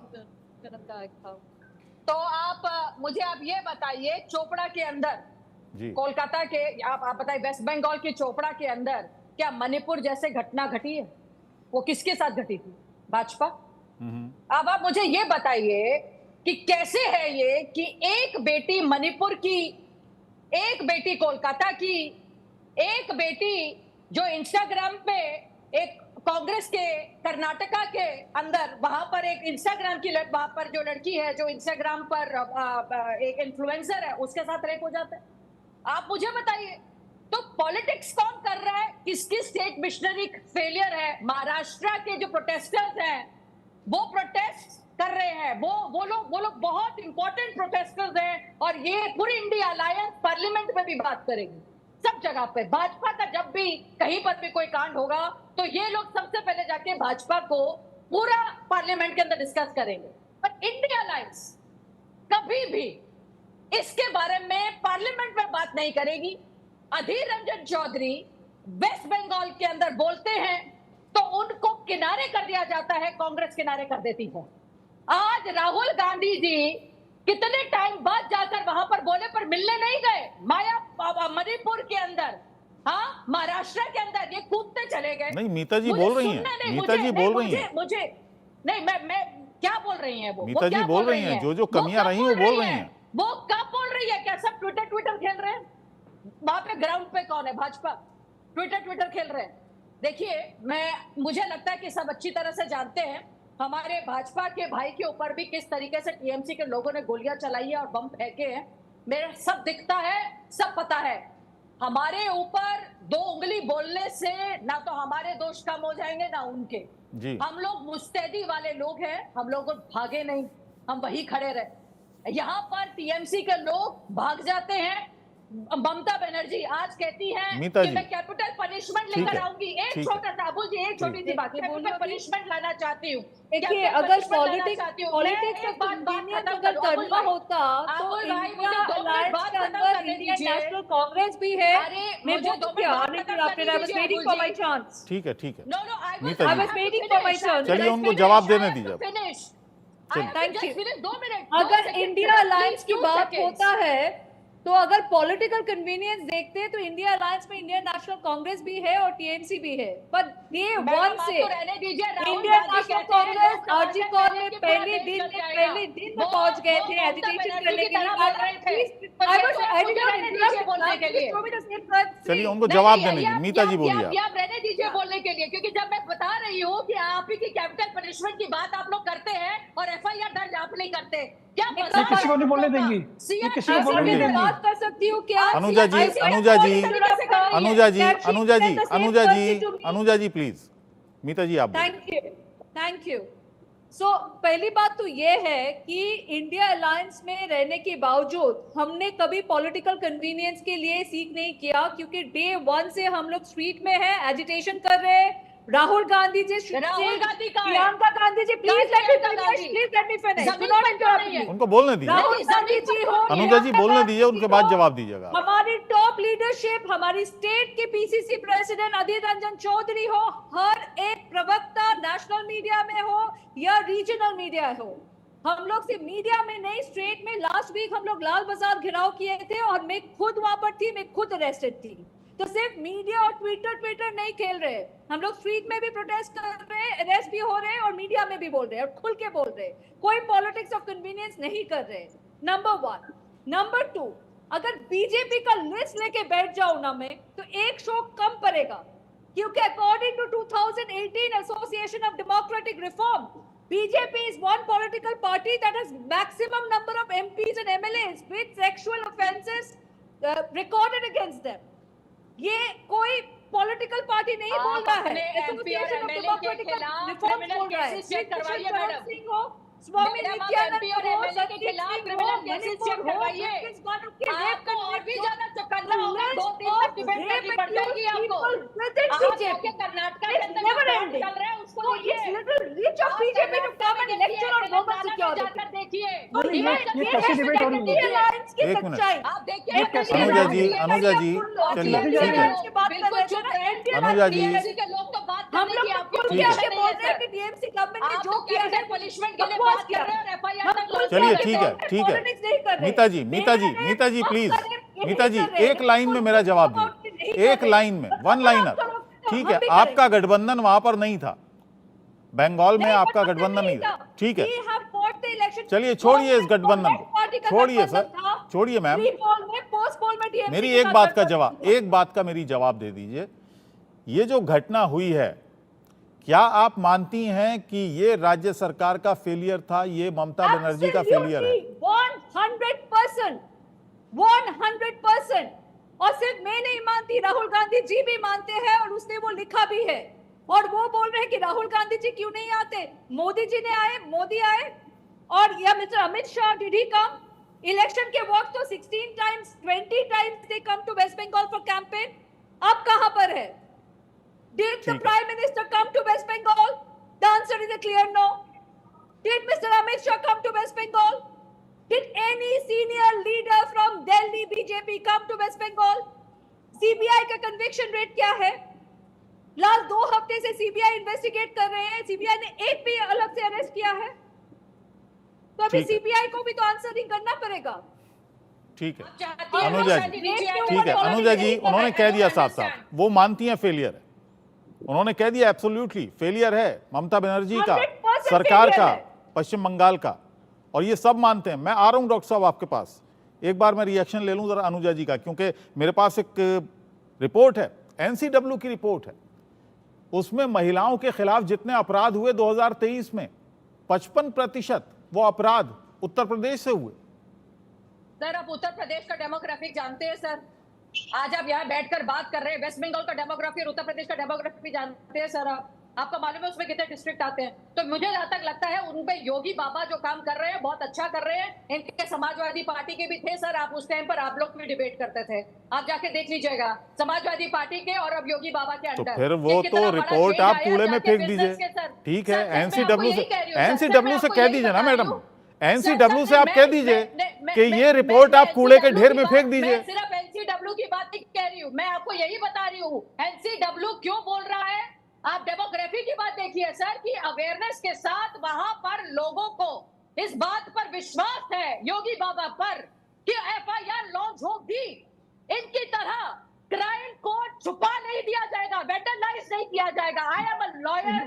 तो आप मुझे आप ये बताइए, चोपड़ा के अंदर जी, कोलकाता के, आप बताइए वेस्ट बंगाल के चोपड़ा के अंदर क्या मणिपुर जैसे घटना घटी है? वो किसके साथ घटी थी? भाजपा। अब आप मुझे ये बताइए कि कैसे है ये कि एक बेटी मणिपुर की, एक बेटी कोलकाता की, एक बेटी जो इंस्टाग्राम पे एक कांग्रेस के कर्नाटका के अंदर वहां पर एक इंस्टाग्राम की वहां पर जो लड़की है जो इंस्टाग्राम पर एक इन्फ्लुएंसर है उसके साथ रेप हो जाता है। आप मुझे बताइए, तो पॉलिटिक्स कौन कर रहा है? किसकी स्टेट मिशनरी फेलियर है? महाराष्ट्र के जो प्रोटेस्टर्स हैं वो प्रोटेस्ट कर रहे हैं, वो लोग बहुत इंपॉर्टेंट प्रोटेस्टर्स हैं, और ये पूरी इंडिया अलायंस पार्लियामेंट में भी बात करेगी, सब जगह पे। भाजपा का जब भी कहीं पर भी कोई कांड होगा तो ये लोग सबसे पहले जाके भाजपा को पूरा पार्लियामेंट के अंदर डिस्कस करेंगे। पर इंडिया अलायंस कभी भी इसके बारे में पार्लियामेंट में बात नहीं करेगी। अधीर रंजन चौधरी वेस्ट बंगाल के अंदर बोलते हैं तो उनको किनारे कर दिया जाता है, कांग्रेस किनारे कर देती है। आज राहुल गांधी जी कितने टाइम बाद जाकर वहां पर बोले, पर मिलने नहीं गए। माया मणिपुर के अंदर, हाँ, महाराष्ट्र के अंदर ये कूदते चले गए। नहीं, मीता जी बोल रही हैं, मीता जी बोल रही हैं, मुझे नहीं, मैं क्या बोल रही हैं वो? मीता जी बोल रही हैं, जो कमियां रही वो बोल रही हैं। वो कब बोल रही है? क्या सब ट्विटर खेल रहे हैं? वहां पे ग्राउंड पे कौन है? भाजपा ट्विटर खेल रहे हैं। देखिए, मुझे लगता है कि सब अच्छी तरह से जानते हैं हमारे भाजपा के भाई के ऊपर भी किस तरीके से टीएमसी के लोगों ने गोलियां चलाई है और बम फेंके हैं। मेरे सब दिखता है, सब पता है। हमारे ऊपर दो उंगली बोलने से ना तो हमारे दोष कम हो जाएंगे ना उनके जी। हम लोग मुस्तैदी वाले लोग हैं, हम लोग भागे नहीं, हम वही खड़े रहे। यहाँ पर टीएमसी के लोग भाग जाते हैं। ममता बनर्जी आज कहती है कि मैं कैपिटल पनिशमेंट लेकर आऊंगी। एक छोटा सा अबू जी, एक छोटी सी बात, कैपिटल पनिशमेंट लाना चाहती हूँ। देखिए, अगर पॉलिटिक्स अगर करना होता तो इंडिया अलायंस के अंदर इंडियन नेशनल कांग्रेस भी है। मैं बोलूं क्या? I was waiting for my chance. ठीक है, ठीक है, I was waiting for my chance. चलिए उनको जवाब देने दीजिए। Thank you. अगर इंडिया अलायंस की बात होता है तो अगर पॉलिटिकल कन्वीनियंस देखते हैं तो इंडिया अलायंस में इंडियन नेशनल कांग्रेस भी है और टीएमसी भी है। पर डे वन से Indian National Congress RG Kar में पहले दिन में पहुंच गए थे एजिटेशन करने के लिए। चलिए उनको जवाब देने दीजिए। मीता जी बोलिए। आप रहने दीजिए बोलने के लिए, क्योंकि जब मैं बता रही हूँ कि आप ही की कैपिटल पनिशमेंट की बात आप लोग करते हैं और एफआईआर दर्ज आप नहीं करते, क्या किसी को नहीं बोलने देंगी? किसी को बोलने नहीं देंगी? बात कर सकती हूँ क्या? अनुजा जी प्लीज। मीता जी आप। Thank you. सो पहली बात तो ये है कि इंडिया अलायंस में रहने के बावजूद हमने कभी पॉलिटिकल कन्वीनियंस के लिए सीख नहीं किया, क्योंकि डे वन से हम लोग स्ट्रीट में हैं, एजिटेशन कर रहे हैं। Rahul Gandhi ji, Priyanka Gandhi ji, please let me finish. Do not interrupt me. उनको बोलने दीजिए। राहुल गांधी जी हो, अनुजा जी बोलने दीजिए, उनके बाद जवाब दीजिएगा। हमारी टॉप लीडरशिप, हमारी स्टेट के पीसीसी प्रेसिडेंट अधीर रंजन चौधरी हो, हर एक प्रवक्ता नेशनल मीडिया में हो या रीजनल मीडिया हो, हम लोग सिर्फ मीडिया में नहीं, स्टेट में लास्ट वीक हम लोग लाल बाजार घेराव किए थे और मैं खुद वहां पर थी, मैं खुद अरेस्टेड थी। तो सिर्फ मीडिया और ट्विटर नहीं खेल रहे, हम लोग स्ट्रीट में भी प्रोटेस्ट कर रहे हैं, अरेस्ट भी हो रहे हैं और मीडिया में भी बोल रहे हैं और खुल के बोल रहे हैं। कोई पॉलिटिक्स ऑफ कन्वीनियंस नहीं कर रहे। नंबर 1। नंबर 2, अगर बीजेपी का लिस्ट लेके बैठ जाओ ना मैं, तो एक शो कम पड़ेगा, क्योंकि according to 2018 Association of Democratic Reform, BJP is one political party that has maximum number of MPs and MLAs with sexual offences recorded against them. ये कोई पॉलिटिकल पार्टी नहीं बोल रहा है, एसोसिएशन ऑफ डेमोक्रेटिक रिफॉर्म बोल रहा है। सिंह हो, स्वामी नित्यानंद हो, सतीश सिंह हो, मणिपुर हो, आपको और भी ज्यादा चौकन्ना होगा। 2-3 डिबेट करनी पड़ जाएगी आपको। आपके कर्नाटक के अंदर चल रहा है उसको reach of BJP to come and lecture on global security. जाकर देखिए ये कैसी डिबेट हो रही है? अलायंस की सच्चाई आप देखिए। अनुजा जी चलिए, ठीक है। अनुजा जी, हम लोग खुल के आके बोल रहे हैं कि टीएमसी गवर्नमेंट ने जो किया है पनिशमेंट के लिए बात कर रहे हैं, एफआईआर। चलिए ठीक है। मीता जी प्लीज। मीता जी एक लाइन में मेरा जवाब दीजिए, एक लाइन में, वन लाइनर। ठीक है, आपका गठबंधन वहां पर नहीं था, बंगाल में आपका गठबंधन नहीं था, ठीक है। चलिए छोड़िए इस गठबंधन को, छोड़िए सर, छोड़िए मैम। मेरी एक बात का मेरी जवाब दे दीजिए। ये जो घटना हुई है, क्या आप मानती हैं कि ये राज्य सरकार का फेलियर था, ये ममता बनर्जी का फेलियर है? 100%, 100%। और सिर्फ मैं नहीं मानती, राहुल गांधी जी भी मानते हैं और उसने वो लिखा भी है। और वो बोल रहे हैं कि राहुल गांधी जी क्यों नहीं आते, मोदी जी ने आए, मोदी आए। और या mister Amit Shah, did he come? Election के वक्त तो 16 times 20 times they come to West Bengal for campaign. अब कहां पर है? Did the Prime Minister come to West Bengal? The answer is a clear no. Did Mr. Amit Shah come to West Bengal? Did any senior leader from Delhi BJP come to West Bengal? CBI का conviction rate क्या है? Last 2 हफ्ते से CBI investigate कर रहे हैं, CBI ने एक भी अलग से अरेस्ट किया है? तो अभी CBI को भी तो आंसरिंग करना पड़ेगा। ठीक है अनुजा जी, ठीक है अनुजा जी, उन्होंने कह दिया साफ साफ, वो मानती हैं फेलियर है, उन्होंने कह दिया एब्सोल्युटली फेलियर है ममता बनर्जी का, सरकार का, पश्चिम बंगाल का, और ये सब मानते हैं। मैं आ रहा हूं डॉक्टर साहब आपके पास, एक बार मैं रिएक्शन ले लूं जरा अनुजा जी का, क्योंकि मेरे पास एक रिपोर्ट है, एनसीडब्ल्यू की रिपोर्ट है, उसमें महिलाओं के खिलाफ जितने अपराध हुए 2023 में 55% वो अपराध उत्तर प्रदेश से हुए। सर आप उत्तर प्रदेश का डेमोग्राफिक जानते हैं सर? आज आप यहाँ बैठकर बात कर रहे हैं, वेस्ट बंगाल का डेमोग्राफी और उत्तर प्रदेश का डेमोग्राफी जानते हैं सर? आपको मालूम है उसमें कितने डिस्ट्रिक्ट आते हैं? तो मुझे जहां तक लगता है उन पे योगी बाबा जो काम कर रहे हैं बहुत अच्छा कर रहे हैं। इनके समाजवादी पार्टी के भी थे सर, आप उस टाइम पर आप लोग भी डिबेट करते थे, आप जाके देख लीजिएगा समाजवादी पार्टी के और अब योगी बाबा के अंदर। तो फिर वो तो रिपोर्ट आप कूड़े में फेंक दीजिए, ठीक है? एनसीडब्ल्यू से कह दीजिए ना मैडम, एनसीडब्ल्यू से आप कह दीजिए कि ये रिपोर्ट आप कूड़े के ढेर में फेंक दीजिए। सिर्फ एनसीडब्ल्यू की बात नहीं कह रही हूँ, मैं आपको यही बता रही हूँ एनसीडब्ल्यू क्यों बोल रहा है। आप डेमोग्राफी की बात देखिए सर, कि अवेयरनेस के साथ वहां पर लोगों को इस बात पर विश्वास है योगी बाबा पर कि FIR लॉन्च होगी। इनकी तरह क्राइम को छुपा नहीं दिया जाएगा, वेंडलाइज नहीं किया जाएगा। I am a lawyer,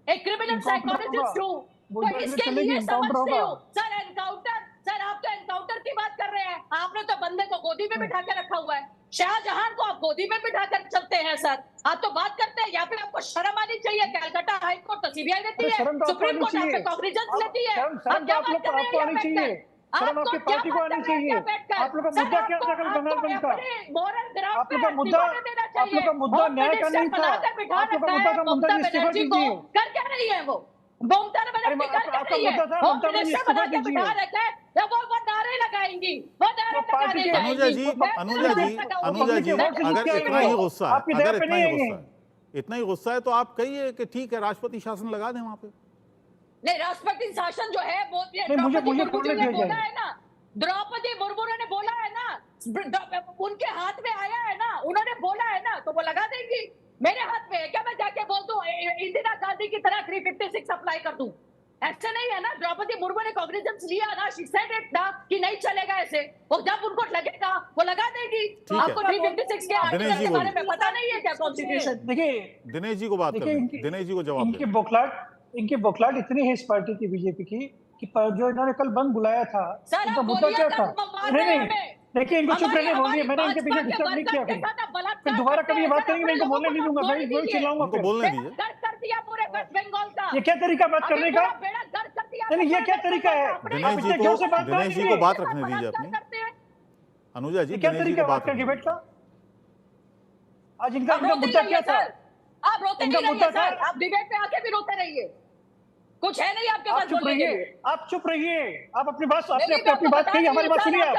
a criminal psychologist हूँ, तो इसके लिए समझती हूँ सर। एनकाउंटर, सर आप तो एनकाउंटर की बात कर रहे हैं, आपने तो बंदे को गोदी में बिठा के रखा हुआ है। शाहजहां को आप गोदी में बिठा कर चलते हैं सर, आप तो बात करते हैं। यहाँ पे आपको शर्म आनी चाहिए। कलकत्ता हाई कोर्ट तो CBI देती है, सुप्रीम कोर्ट आप पे कॉग्निजेंस लेती है। आप क्या बात कर रहे हैं? आपकी पार्टी को आनी चाहिए। आप लोग का मुद्दा क्या था कल बंगाल बंद का? आप लोग का मुद्दा न्याय का नहीं था, आप लोग का मुद्दा था ममता जी इस्तीफा दीजिए। कर क्या रही है वो? ममता बनर्जी कर क्या रही है? होम मिनिस्टर बना के बिठा रखा है, वो नारे लगाएंगी, वो नारे लगा देंगी। अनुजा जी, अगर इतना ही गुस्सा है, अगर इतना ही गुस्सा है तो आप कहिए कि ठीक है राष्ट्रपति शासन लगा दें वहां पे। नहीं, राष्ट्रपति शासन जो है वो द्रौपदी मुर्मू ने बोला है ना, द्रौपदी मुर्मू ने बोला है ना, उनके हाथ में आया है ना, उन्होंने बोला है ना, तो वो लगा देंगी। मेरे हाथ में है क्या? मैं जाके बोल दूं इंदिरा गांधी की तरह 356 अप्लाई कर दूं? ऐसा नहीं है ना। द्रौपदी मुर्मू ने कॉग्निजेंस लिया ना, शी सेड इट ना कि नहीं चलेगा ऐसे, और जब उनको लगेगा वो लगा देगी। आपको 356 के आर्टिकल के बारे में पता नहीं है क्या कॉन्स्टिट्यूशन? देखिए दिनेश जी को बात करें, दिनेश जी को जवाब दें। इनकी बौखलाहट इतनी है इस पार्टी की, बीजेपी की, कि जो इन्होंने कल बंद बुलाया था उनका मुद्दा क्या था? नहीं देखिए, इनको चुप रहने बोलिए, मैंने इनके पीछे डिस्टर्ब नहीं किया। फिर दोबारा कभी ये बात करेंगे मैं इनको बोलने नहीं दूंगा, मैं चिल्लाऊंगा। बोलने दीजिए। ये क्या तरीका बात करने का? नहीं, ये क्या तरीका है? दिनेश जी को बात रखने दीजिए अपनी। अनुजा जी, क्या तरीका बात करके बैठ का? आज इनका मुद्दा क्या था? आप रोते नहीं रहिए सर, आप डिबेट पे आके भी रोते रहिए, कुछ है नहीं आपके पास बोलने के लिए। आप चुप रहिए, आप अपनी बात अपनी बात कहिए, हमारी बात सुनिए। आप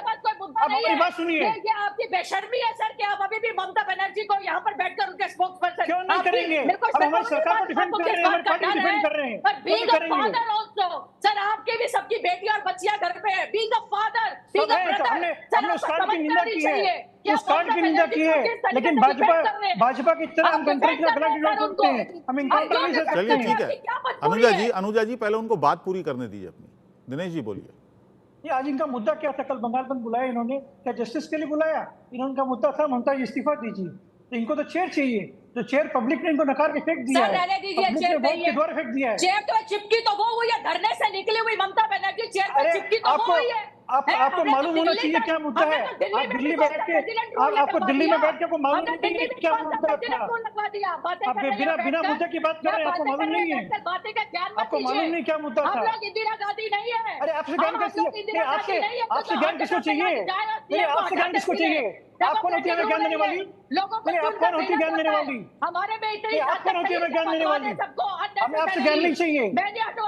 हमारी बात सुनिए। ये आपकी बेशर्मी है सर कि आप अभी भी ममता बनर्जी को यहाँ पर बैठकर उनके स्पोक्स पर्सन क्यों नहीं करेंगे? हम हमारी सरकार को डिफेंड कर रहे हैं, हमारी पार्टी डिफेंड कर रहे हैं। पर being a father also sir, आपके भी सबकी बेटी और बच्चियां घर पे है। Being a father, being a brother, हमने उस कांड की निंदा की है, उस कांड की निंदा की है, लेकिन भाजपा की तरह हम कंट्री का गला गिरा सकते हैं, हम इनकाउंटर नहीं कर सकते। चलिए ठीक है अनुजा जी पहले उनको बात पूरी करने दीजिए अपनी। दिनेश जी बोलिए। ये आज इनका मुद्दा क्या था? कल बंगाल बंद बुलाया इन्होंने, क्या जस्टिस के लिए बुलाया? इनका मुद्दा था ममता जी इस्तीफा दीजिए, तो इनको तो चेयर चाहिए, तो चेयर पब्लिक ने इनको नकार के फेंक दिया है, पब्लिक ने वोट के द्वारा फेंक दिया है। चेयर तो चिपकी तो वो हुई है, धरने से निकली हुई ममता बनर्जी, चेयर पर चिपकी तो वो हुई है। आपको मालूम होना चाहिए क्या मुद्दा है। आप दिल्ली बैठ के आपको दिल्ली में बैठ के आपको मालूम नहीं है क्या मुद्दा था। आप बिना मुद्दे की बात कर रहे हैं, आपको मालूम नहीं है, आपको मालूम नहीं क्या मुद्दा था। इंदिरा गांधी नहीं है। अरे आपसे ज्ञान कैसे, आपसे ज्ञान किसको चाहिए, आपसे ज्ञान किसको चाहिए, आप कौन होती है हमें ज्ञान देने वाली, आप कौन होती है ज्ञान देने वाली, हमारे में इतनी आप कौन होती है हमें ज्ञान देने वाली। हमें आपसे ज्ञान नहीं चाहिए,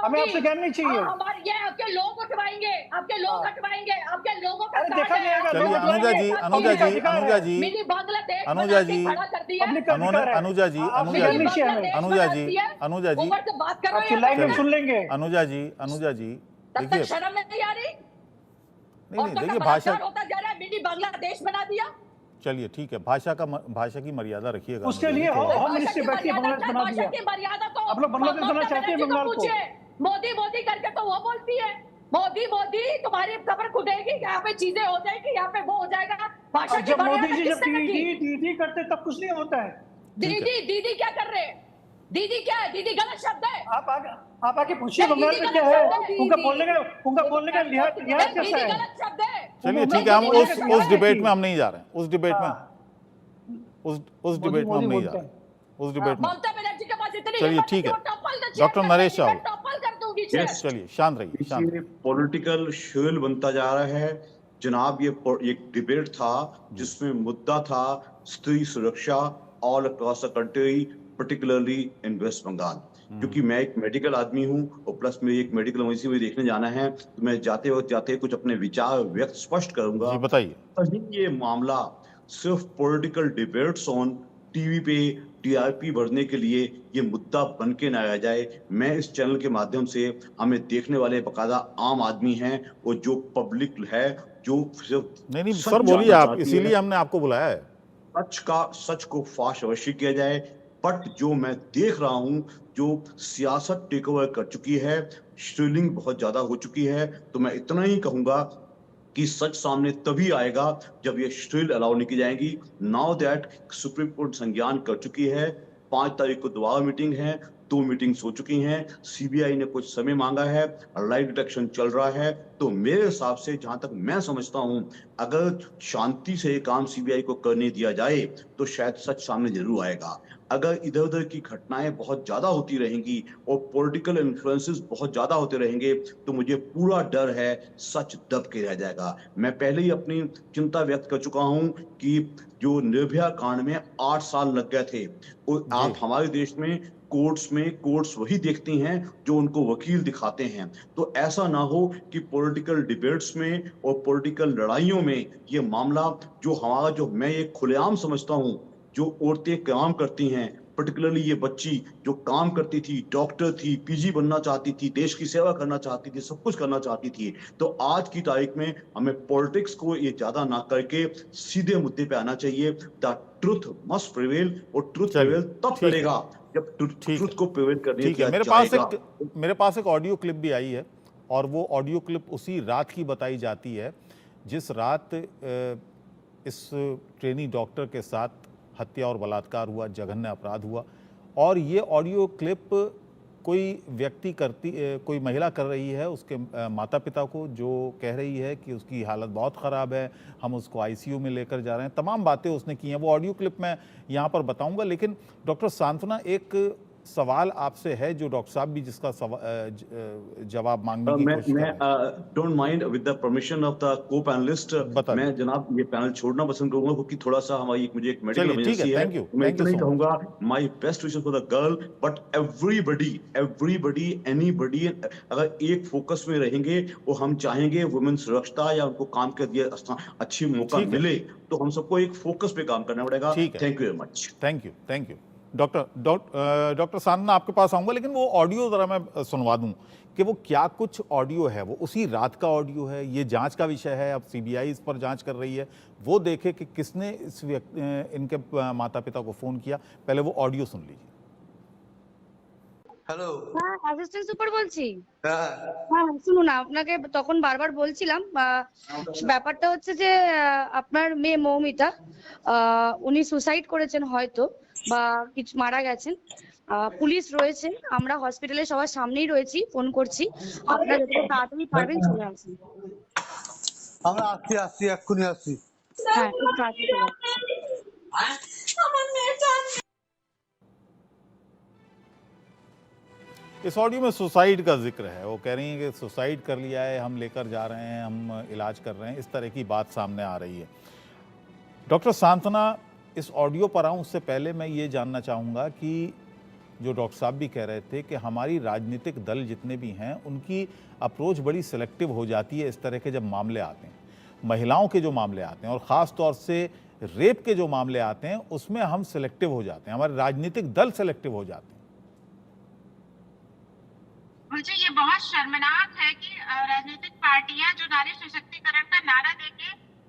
हमें आपसे ज्ञान नहीं चाहिए। हमारे ये आपके लोग उठवाएंगे, आपके लोग हटवाएंगे, आपके लोगों का अरे देखा जाएगा। चलिए अनुजा जी, अनुजा जी, अनुजा जी, मिनी बांग्लादेश अनुजा जी, खड़ा कर दिया। अनुजा जी, अनुजा जी, अनुजा जी, अनुजा जी, ऊपर से बात करो, चिल्लाएंगे सुन लेंगे। अनुजा जी, अनुजा जी, तब तक देखिए शर्म नहीं आ रही। नहीं देखिए भाषा होता जा रहा है, मिनी बांग्लादेश बना दिया। चलिए ठीक है, भाषा की मर्यादा रखिएगा। उसके लिए होम मिनिस्ट्री बैठ के बांग्लादेश बना दिया। आप लोग बांग्लादेश बनना चाहते हैं बंगाल को। मोदी मोदी करके तो वो बोलती है, मोदी मोदी, तुम्हारी खबर खुदेगी, यहाँ पे चीजें हो जाएगी, यहाँ पे वो हो जाएगा। भाषा की जब मोदी जी जब मर्यादा दीदी करते तब कुछ नहीं होता है। दीदी क्या कर रहे हैं? दीदी क्या है? दीदी गलत शब्द है। आप आके पूछिए बंगाल में क्या है, उनका बोलने का लिहाज कैसा है। गलत शब्द है। चलिए ठीक है, हम उस डिबेट में हम नहीं जा रहे हैं, उस डिबेट में हम नहीं जा रहे हैं, उस डिबेट में। ममता बनर्जी के पास इतनी चलिए ठीक है, डॉक्टर नरेश रावल, चलिए शांत रहिए, शांत रहिए। पॉलिटिकल शेल बनता जा रहा है जनाब। ये एक डिबेट था जिसमें मुद्दा था स्त्री सुरक्षा all across the country, particularly in West Bengal. क्योंकि मैं एक मेडिकल आदमी हूं और प्लस मेरी एक मेडिकल इमरजेंसी में देखने जाना है, तो मैं जाते कुछ अपने विचार व्यक्त स्पष्ट करूंगा। बताइए। कहीं ये मामला सिर्फ पॉलिटिकल डिबेट्स ऑन टीवी पे टीआरपी बढ़ने के लिए ये मुद्दा बन के ना रह जाए। मैं इस चैनल के माध्यम से हमें देखने वाले बकायदा आम आदमी हैं और जो पब्लिक है जो नहीं सर बोलिए आप, इसीलिए हमने आपको बुलाया है। सच को फाश अवश्य किया जाए, बट जो मैं देख रहा हूं जो सियासत टेक ओवर कर चुकी है, स्ट्रीलिंग बहुत ज्यादा हो चुकी है, तो मैं इतना ही कहूंगा कि सच सामने तभी आएगा जब ये स्ट्रील अलाउ नहीं की जाएंगी। नाउ दैट सुप्रीम कोर्ट संज्ञान कर चुकी है, 5 तारीख को दोबारा मीटिंग है, 2 मीटिंग्स हो चुकी हैं, सीबीआई ने कुछ समय मांगा है, लाइव डिटेक्शन चल रहा है। तो मेरे हिसाब से जहां तक मैं समझता हूं, अगर शांति से ये काम सीबीआई को करने दिया जाए तो शायद सच सामने जरूर आएगा। अगर इधर उधर की घटनाएं बहुत ज्यादा होती रहेंगी और पॉलिटिकल इन्फ्लुएंसेस बहुत ज्यादा होते रहेंगे तो मुझे पूरा डर है सच दब के रह जाएगा। मैं पहले ही अपनी चिंता व्यक्त कर चुका हूं कि जो निर्भया कांड में 8 साल लग गए थे, और आप हमारे देश में कोर्ट्स वही देखती हैं जो उनको वकील दिखाते हैं। तो ऐसा ना हो कि पॉलिटिकल डिबेट्स में और पॉलिटिकल लड़ाइयों में ये मामला जो मैं ये खुलेआम समझता हूं, जो औरतें काम करती हैं, पर्टिकुलरली ये बच्ची जो काम करती थी, डॉक्टर थी, पीजी बनना चाहती थी, देश की सेवा करना चाहती थी, सब कुछ करना चाहती थी, तो आज की तारीख में हमें पॉलिटिक्स को ये ज्यादा ना करके सीधे मुद्दे पे आना चाहिए। द ट्रुथ मस्ट प्रिवेल, और ट्रुथ प्रिवेल तब करेगा जब ट्रुथ को प्रिवेल करने ठीक है। मेरे पास एक ऑडियो क्लिप भी आई है, और वो ऑडियो क्लिप उसी रात की बताई जाती है जिस रात इस ट्रेनी डॉक्टर के साथ हत्या और बलात्कार हुआ, जघन्य अपराध हुआ। और ये ऑडियो क्लिप कोई महिला कर रही है उसके माता पिता को, जो कह रही है कि उसकी हालत बहुत ख़राब है, हम उसको आईसीयू में लेकर जा रहे हैं, तमाम बातें उसने की हैं। वो ऑडियो क्लिप मैं यहाँ पर बताऊँगा, लेकिन डॉक्टर सांत्वना एक सवाल आपसे है जो डॉक्टर साहब भी जिसका जवाब मांगने की कोशिश कर रहे हैं। Don't mind with the permission of the को पैनलिस्ट, मैं जनाब ये पैनल छोड़ना पसंद करूंगा क्योंकि थोड़ा सा मुझे एक मेडिकल इमरजेंसी है। मैं इतना ही कहूंगा, my best wishes for the girl, but everybody anybody अगर एक फोकस में रहेंगे और हम चाहेंगे वुमेन सुरक्षा या उनको काम के लिए अच्छी मौका मिले, तो हम सबको एक फोकस पे काम करना पड़ेगा। Thank you very much. Thank you. Doctor सांत्वना आपके पास आऊंगा, लेकिन वो ऑडियो जरा मैं सुनवा दूं कि वो क्या कुछ ऑडियो है। वो उसी रात का ऑडियो है, ये जांच का विषय है, अब सीबीआई इस पर जांच कर रही है। वो देखे कि किसने इनके माता पिता को फोन किया। पहले वो ऑडियो सुन लीजिए। হ্যালো, হ্যাঁ অ্যাসিস্ট্যান্ট সুপার বলছি। হ্যাঁ শুনুন, আপনাকে তখন বারবার বলছিলাম, ব্যাপারটা হচ্ছে যে আপনার মেয়ে মৌমিতা উনি সুসাইড করেছেন হয়তো, বা কিছু মারা গেছেন। পুলিশ রয়েছে, আমরা হসপিটালে সবার সামনেই রয়েছি, ফোন করছি, আপনারা যত তাড়াতাড়ি পারবেন চলে আসুন। আমরা আসছি আসছি এক্ষুনি আসছি। হ্যাঁ একটু তাড়াতাড়ি চলে আসুন। इस ऑडियो में सुसाइड का जिक्र है। वो कह रही हैं कि सुसाइड कर लिया है, हम लेकर जा रहे हैं, हम इलाज कर रहे हैं, इस तरह की बात सामने आ रही है। डॉक्टर सांतना, इस ऑडियो पर आऊं उससे पहले मैं ये जानना चाहूँगा कि जो डॉक्टर साहब भी कह रहे थे कि हमारी राजनीतिक दल जितने भी हैं उनकी अप्रोच बड़ी सिलेक्टिव हो जाती है इस तरह के जब मामले आते हैं, महिलाओं के जो मामले आते हैं और ख़ास तौर से रेप के जो मामले आते हैं उसमें हम सिलेक्टिव हो जाते हैं, हमारे राजनीतिक दल सिलेक्टिव हो जाते हैं। मुझे ये बहुत शर्मनाक है कि राजनीतिक पार्टियां जो नारी सशक्तिकरण का नारा देके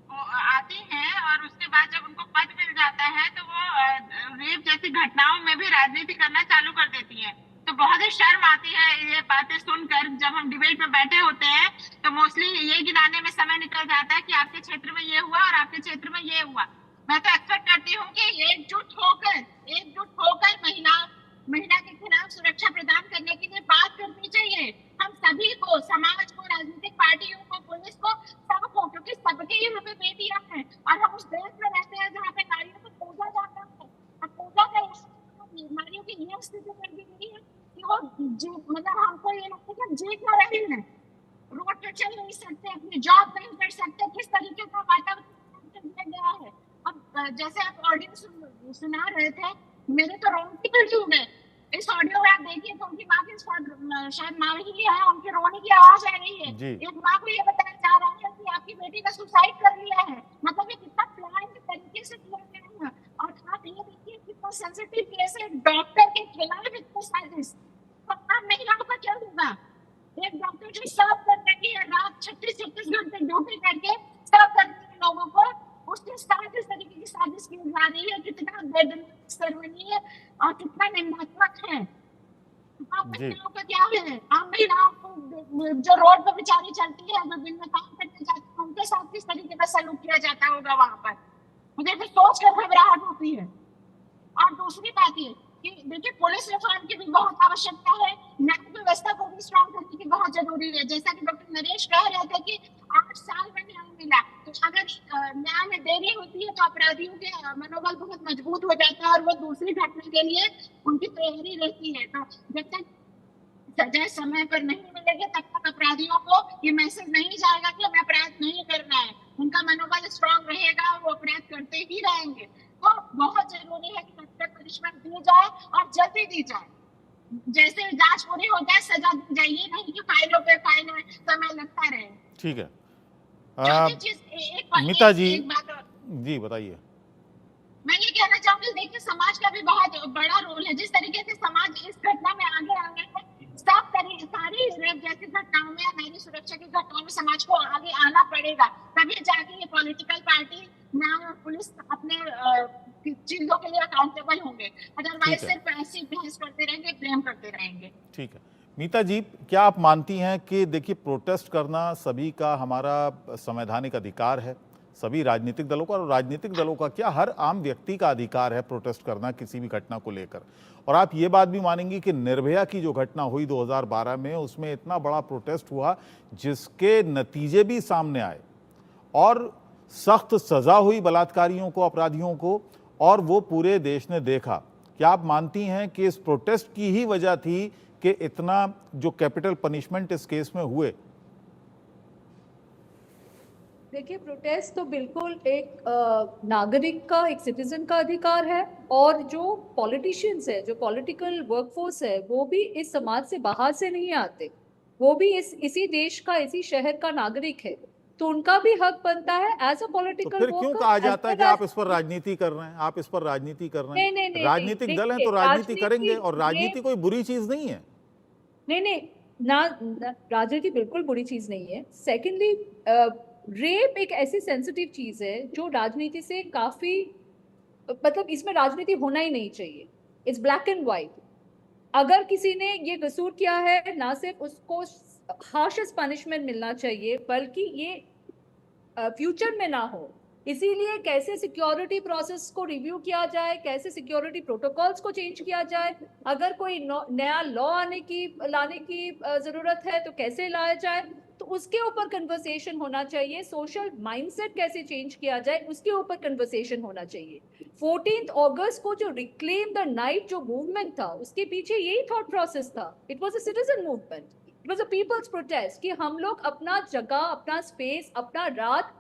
वो आती हैं और उसके बाद जब उनको पद मिल जाता है तो वो रेप जैसी घटनाओं में भी राजनीति करना चालू कर देती हैं। तो बहुत ही शर्म आती है ये बातें सुनकर। जब हम डिबेट में बैठे होते हैं तो मोस्टली ये गिनाने में समय निकल जाता है कि आपके क्षेत्र में ये हुआ और आपके क्षेत्र में ये हुआ। मैं तो एक्सपेक्ट करती हूँ कि एकजुट होकर महिला के खिलाफ सुरक्षा प्रदान करने के लिए बात करनी चाहिए। हम सभी को, समाज को, राजनीतिक पार्टियों को, पुलिस को, सबको, क्योंकि सबके यहाँ पे बेटियां हैं और हम उस देश में रहते हैं जहाँ पे नारियों को पूजा जाता है। अब पूजा का नारियों की ये स्थिति कर दी गई है कि वो मतलब हमको ये लगता है कि हम जीत ना रहे हैं, रोड पे चल नहीं सकते, अपनी जॉब नहीं कर सकते, किस तरीके का वातावरण दिया गया है। अब जैसे आप ऑडियो सुना रहे थे, मेरे तो रोंगटे खड़े हो गए। इस ऑडियो में आप देखिए तो उनकी माँ की शायद माँ ही है, उनकी रोने की आवाज आ रही है। एक माँ को ये बताया जा रहा है कि आपकी बेटी ने सुसाइड कर लिया है। मतलब ये कितना प्लान तरीके से किया गया है। और आप ये देखिए कितना सेंसिटिव केस है, डॉक्टर के खिलाफ इतना साजिश। तो आप महिलाओं का क्या होगा? एक डॉक्टर जो सर्व कर रही है रात 36 घंटे ड्यूटी करके सर्व करते हैं लोगों को, उसके साथ इस तरीके की साजिश की जा रही है। कितना बेदर्दनीय और कितना निंदात्मक है। आप महिलाओं का क्या है? आप महिलाओं को जो रोड पर बेचारी चलती है, जो दिन में काम करने जाती है, उनके साथ किस तरीके का सलूक किया जाता होगा वहां पर? मुझे तो सोच कर घबराहट होती है। और दूसरी बात ये कि देखिए पुलिस रिफॉर्म की भी बहुत आवश्यकता है, न्याय व्यवस्था को भी स्ट्रॉन्ग करने की बहुत जरूरी है। जैसा कि डॉक्टर नरेश कह रहे थे कि 8 साल में न्याय मिला, तो अगर न्याय में देरी होती है तो अपराधियों के मनोबल बहुत मजबूत हो जाता है और वो दूसरी घटना के लिए उनकी तैयारी रहती है। तो जब तक सजा समय पर नहीं मिलेगी तब तक अपराधियों को ये मैसेज नहीं जाएगा कि हमें अपराध नहीं करना है। उनका मनोबल स्ट्रॉन्ग रहेगा, वो अपराध करते ही रहेंगे। तो बहुत जरूरी है कि कठोर पनिशमेंट दी जाए और जल्दी दी जाए। जैसे जांच पूरी हो जाए सजा दी जाए, ये नहीं कि फाइलों पे फाइल समय लगता रहे। ठीक है। मीता जी जी बताइए। मैं ये कहना चाहूंगी, देखिए समाज का भी बहुत बड़ा रोल है। जिस तरीके से समाज इस घटना में आगे आ गया है, सारी रेप जैसी घटनाओं में या नारी सुरक्षा की घटनाओं में समाज को आगे आना पड़ेगा, तभी जाके ये पॉलिटिकल पार्टी, न्याय और पुलिस अपने चीजों के लिए अकाउंटेबल होंगे। अदरवाइज सिर्फ ऐसी बहस करते रहेंगे, ब्लेम करते रहेंगे। ठीक है मीता जी, क्या आप मानती हैं कि देखिए प्रोटेस्ट करना सभी का हमारा संवैधानिक अधिकार है, सभी राजनीतिक दलों का, और राजनीतिक दलों का क्या हर आम व्यक्ति का अधिकार है प्रोटेस्ट करना किसी भी घटना को लेकर? और आप ये बात भी मानेंगी कि निर्भया की जो घटना हुई 2012 में, उसमें इतना बड़ा प्रोटेस्ट हुआ जिसके नतीजे भी सामने आए और सख्त सजा हुई बलात्कारियों को, अपराधियों को, और वो पूरे देश ने देखा। क्या आप मानती हैं कि इस प्रोटेस्ट की ही वजह थी कि इतना जो कैपिटल पनिशमेंट इस केस में हुए? देखिए प्रोटेस्ट तो बिल्कुल एक नागरिक का, एक सिटीजन का अधिकार है, और जो पॉलिटिशियंस है, जो पॉलिटिकल वर्कफोर्स है, वो भी इस समाज से बाहर से नहीं आते, वो भी इसी देश का, इसी शहर का नागरिक है, तो उनका भी हक बनता है एज अ पॉलिटिकल। तो फिर क्यों कहा जाता है कि आप इस पर राजनीति कर रहे हैं, आप इस पर राजनीति कर रहे हैं? नहीं, राजनीतिक दल है तो राजनीति करेंगे, और राजनीति कोई बुरी चीज नहीं है। नहीं, राजनीति बिल्कुल बुरी चीज नहीं है। सेकेंडली, रेप एक ऐसी सेंसिटिव चीज है जो राजनीति से काफी, मतलब इसमें राजनीति होना ही नहीं चाहिए। It's black and white. अगर किसी ने ये कसूर किया है, ना सिर्फ उसको हार्शेस्ट पनिशमेंट मिलना चाहिए, बल्कि ये फ्यूचर में ना हो। इसीलिए कैसे सिक्योरिटी प्रोसेस को रिव्यू किया जाए, कैसे सिक्योरिटी प्रोटोकॉल्स को चेंज किया जाए, अगर कोई नया लॉ लाने की जरूरत है तो कैसे लाया जाए, तो उसके ऊपर कन्वर्सेशन होना चाहिए। सोशल माइंडसेट कैसे चेंज किया जाए उसके ऊपर कन्वर्सेशन होना चाहिए। 14 अगस्त को जो रिक्लेम द नाइट जो मूवमेंट था, उसके पीछे यही थॉट प्रोसेस था। It was a citizen movement, it was a people's protest कि हम लोग अपना जगह, अपना स्पेस, अपना रात,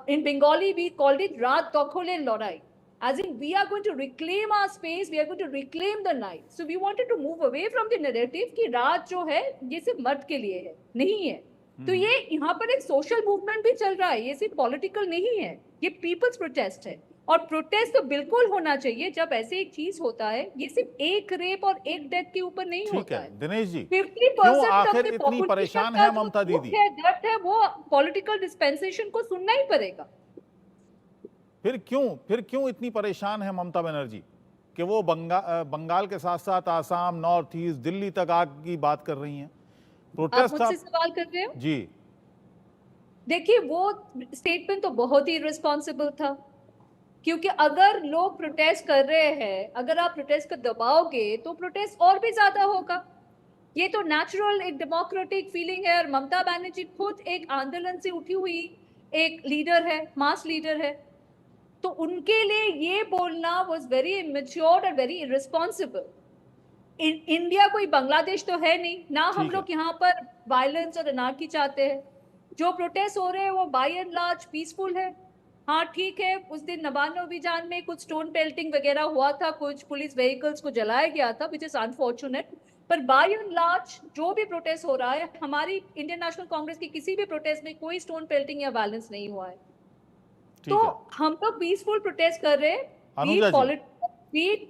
in Bengali we called it रात दखले लड़ाई, as in we are going to reclaim our space, we are going to reclaim the night. So we wanted to move away from the narrative कि रात जो है ये सिर्फ मर्द के लिए है, नहीं है। तो ये यहाँ पर एक सोशल मूवमेंट भी चल रहा है, ये सिर्फ पॉलिटिकल नहीं है, ये पीपल्स प्रोटेस्ट है। और प्रोटेस्ट तो बिल्कुल होना चाहिए जब ऐसे एक चीज होता है। ये सिर्फ एक रेप और एक डेथ के ऊपर नहीं होता है। दिनेश जी, 50% आखिर इतनी परेशान है ममता दीदी? दर्द है वो पॉलिटिकल डिस्पेंसेशन को सुनना ही पड़ेगा। फिर क्यों इतनी परेशान है ममता बनर्जी कि वो बंगाल के साथ साथ आसाम, नॉर्थ ईस्ट, दिल्ली तक आग की बात कर रही हैं? प्रोटेस्ट आप मुझसे सवाल कर रहे हो जी। देखिए, वो स्टेटमेंट तो बहुत ही इररिस्पॉन्सिबल था, क्योंकि अगर लोग प्रोटेस्ट कर रहे हैं, अगर आप प्रोटेस्ट को दबाओगे तो प्रोटेस्ट और भी ज्यादा होगा। ये तो नेचुरल एक डेमोक्रेटिक फीलिंग है। और ममता बनर्जी खुद एक आंदोलन से उठी हुई एक लीडर है, मास लीडर है, तो उनके लिए ये बोलना वाज वेरी इमेच्योर और वेरी इररिस्पॉन्सिबल। इंडिया कोई बांग्लादेश तो है नहीं ना, हम लोग यहाँ पर वायलेंस और अनार्की चाहते हैं। जो प्रोटेस्ट हो रहे हैं वो बाय एंड लार्ज पीसफुल है। हाँ ठीक है, उस दिन नबानो अभियान में कुछ स्टोन पेल्टिंग वगैरह हुआ था, कुछ पुलिस व्हीकल्स को जलाया गया था, विच इज अनफॉर्चुनेट, पर बाय एंड लार्ज जो भी प्रोटेस्ट हो रहा है, हमारी इंडियन नेशनल कांग्रेस की किसी भी प्रोटेस्ट में कोई स्टोन पेल्टिंग या वायलेंस नहीं हुआ है। तो हम लोग पीसफुल प्रोटेस्ट कर रहे हैं।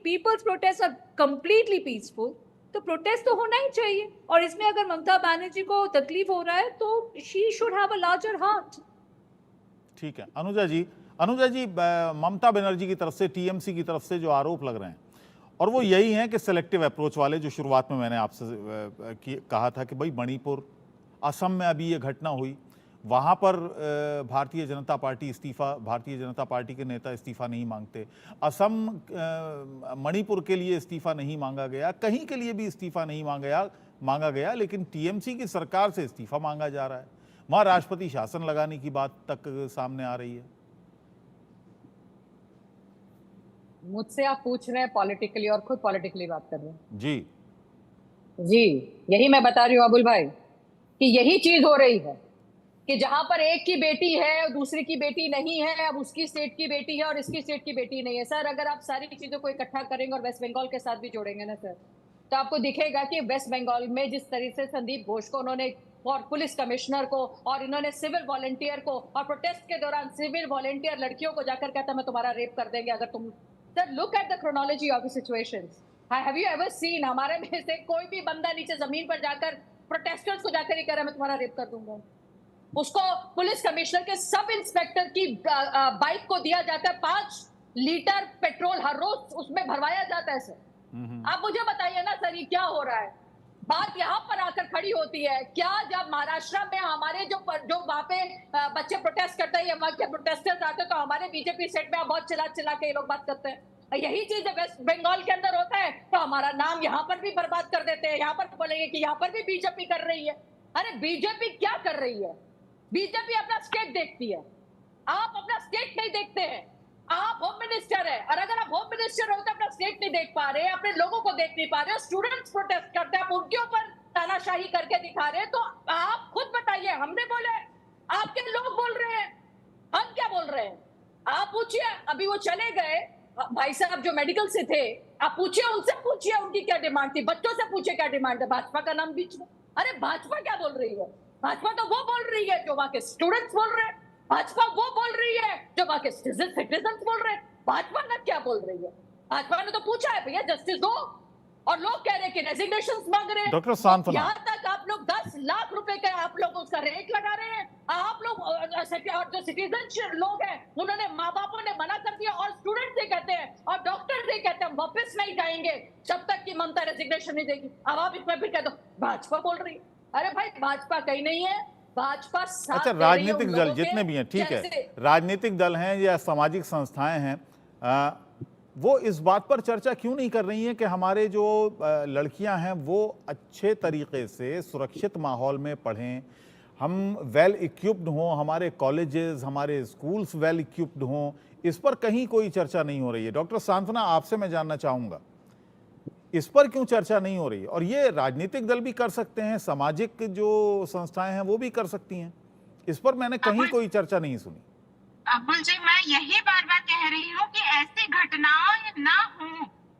Peoples protest are completely peaceful, तो प्रोटेस्ट तो होना ही चाहिए। और इसमें अगर ममता बनर्जी को तकलीफ हो रहा है तो she should have a larger heart. ठीक है अनुजा जी, ममता बनर्जी की तरफ से, टीएमसी की तरफ से जो आरोप लग रहे हैं, और वो यही हैं कि सेलेक्टिव अप्रोच वाले, जो शुरुआत में मैंने आपसे कहा था कि भाई मणिपुर, असम में अभी ये घटना हुई, वहाँ पर भारतीय जनता पार्टी के नेता इस्तीफा नहीं मांगते। असम, मणिपुर के लिए इस्तीफा नहीं मांगा गया, कहीं के लिए भी इस्तीफा नहीं मांगा गया, लेकिन टीएमसी की सरकार से इस्तीफा मांगा जा रहा है। वहाँ राष्ट्रपति शासन लगाने की बात तक सामने आ रही है। मुझसे आप पूछ रहे हैं पॉलिटिकली और खुद पॉलिटिकली बात कर रहे हैं। जी यही मैं बता रही हूँ अबुल भाई कि यही चीज हो रही है कि जहां पर एक की बेटी है और दूसरी की बेटी नहीं है, अब उसकी स्टेट की बेटी है और इसकी स्टेट की बेटी नहीं है। सर, अगर आप सारी चीजों को इकट्ठा करेंगे और वेस्ट बंगाल के साथ भी जोड़ेंगे ना सर, तो आपको दिखेगा कि वेस्ट बंगाल में जिस तरीके से संदीप घोष को उन्होंने और पुलिस कमिश्नर को और इन्होंने सिविल वॉलंटियर को, और प्रोटेस्ट के दौरान सिविल वॉलंटियर लड़कियों को जाकर कहता मैं तुम्हारा रेप कर देंगे अगर तुम। Sir, look at the chronology of the situations. Have you ever seen हमारे में से कोई भी बंदा नीचे जमीन पर जाकर प्रोटेस्टर्स को जाकर ही कह रहा है मैं तुम्हारा रेप कर दूंगा? उसको पुलिस कमिश्नर के सब इंस्पेक्टर की बाइक को दिया जाता है 5 लीटर पेट्रोल हर रोज उसमें भरवाया जाता है सर। आप मुझे बताइए ना सर, ये क्या हो रहा है? बात यहाँ पर आकर खड़ी होती है क्या, जब महाराष्ट्र में हमारे जो वहाँ पे बच्चे प्रोटेस्ट करते हैं या वहाँ के प्रोटेस्टर्स आते हैं तो हमारे बीजेपी सेट में बहुत चिल्ला के ये लोग बात करते हैं। यही चीज वेस्ट बंगाल के अंदर होता है तो हमारा नाम यहाँ पर भी बर्बाद कर देते हैं। यहाँ पर बोलेंगे कि यहाँ पर भी बीजेपी कर रही है। अरे बीजेपी क्या कर रही है? बीजेपी अपना स्टेट देखती है, आप अपना स्टेट नहीं देखते हैं। आप होम मिनिस्टर है, और अगर आप होम मिनिस्टर हो तो अपना स्टेट नहीं देख पा रहे, अपने लोगों को देख नहीं पा रहे, स्टूडेंट्स प्रोटेस्ट करते हैं, आप उनके ऊपर तानाशाही करके दिखा रहे हैं। तो आप खुद बताइए, हमने बोले, आपके लोग बोल रहे हैं, हम क्या बोल रहे हैं? आप पूछिए, अभी वो चले गए भाई साहब जो मेडिकल से थे, आप पूछिए, उनसे पूछिए उनकी क्या डिमांड थी, बच्चों से पूछिए क्या डिमांड है। भाजपा का नाम बीच में, अरे भाजपा क्या बोल रही है? भाजपा तो वो बोल रही है जो वहां के स्टूडेंट्स बोल रहे हैं, भाजपा वो बोल रही है जो वहां के सिटीजन बोल रहे हैं। भाजपा ना क्या बोल रही है? भाजपा ने तो पूछा है भैया जस्टिस दो, और लोग कह रहे हैं कि रेजिग्नेशंस मांग रहे हैं। डॉक्टर सांत्वना, यहाँ तक आप लोग 10 लाख रुपए का आप लोग उसका रेट लगा रहे हैं। आप लोग और जो सिटीजन लोग हैं उन्होंने, माँ बापों ने मना कर दिया, और स्टूडेंट से कहते हैं और डॉक्टर से कहते हैं वापस नहीं जाएंगे जब तक कि ममता रेजिग्नेशन नहीं देगी। अब आप इसमें फिर कह दो भाजपा बोल रही है। अरे भाई, भाजपा कहीं नहीं है, भाजपा अच्छा, राजनीतिक दल जितने भी हैं, ठीक है, राजनीतिक दल हैं या सामाजिक संस्थाएं हैं, वो इस बात पर चर्चा क्यों नहीं कर रही हैं कि हमारे जो लड़कियां हैं वो अच्छे तरीके से सुरक्षित माहौल में पढ़ें, हम वेल इक्विप्ड हों, हमारे कॉलेजेस, हमारे स्कूल्स वेल इक्विप्ड हों, इस पर कहीं कोई चर्चा नहीं हो रही है। डॉक्टर सांत्वना, आपसे मैं जानना चाहूँगा, इस पर क्यों चर्चा नहीं हो रही है? और ये राजनीतिक दल भी कर सकते हैं, सामाजिक जो संस्थाएं हैं वो भी कर सकती हैं, इस पर मैंने कहीं कोई चर्चा नहीं सुनी। अब्दुल जी, मैं यही बार बार कह रही हूँ कि ऐसी घटनाएं ना हो,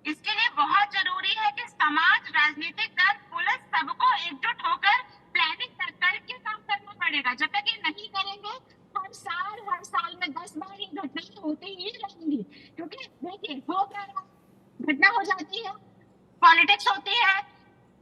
इसके लिए बहुत जरूरी है कि समाज, राजनीतिक दल, पुलिस सबको एकजुट होकर प्लानिंग करके काम करना पड़ेगा। जब तक ये नहीं करेंगे, हर साल में 10 बार ये घटनाएं होती ही रहेंगी। क्योंकि देखिए, हो क्या रहा, घटना हो जाती है, पॉलिटिक्स होती है,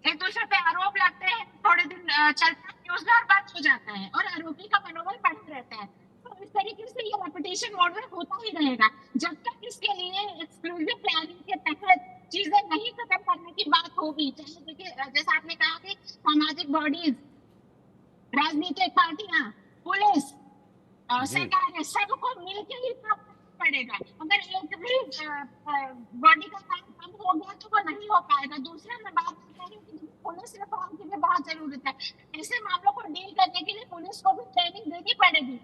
एक दूसरे पे आरोप लगते हैं, थोड़े दिन चलता है, न्यूज़ में बात हो जाता है और आरोपी का मनोबल बढ़ता रहता है। तो इस तरीके से ये रेपुटेशन मॉडल होता ही रहेगा। जब तक इसके लिए एक्सक्लूसिव प्लानिंग के तहत चीजें नहीं खत्म करने की बात होगी, चाहे देखिए जैसा आपने कहा कि सामाजिक बॉडीज, राजनीतिक पार्टियां, पुलिस और सरकार, सबको मिलकर ही काम करना पड़ेगा। अगर एक भी बॉडी का काम कम हो गया तो वो नहीं हो पाएगा। दूसरा, मैं बात कर रही हूँ कि पुलिस रिफॉर्म की भी बहुत जरूरत है। ऐसे मामलों को डील करने के लिए पुलिस को भी ट्रेनिंग देनी पड़ेगी।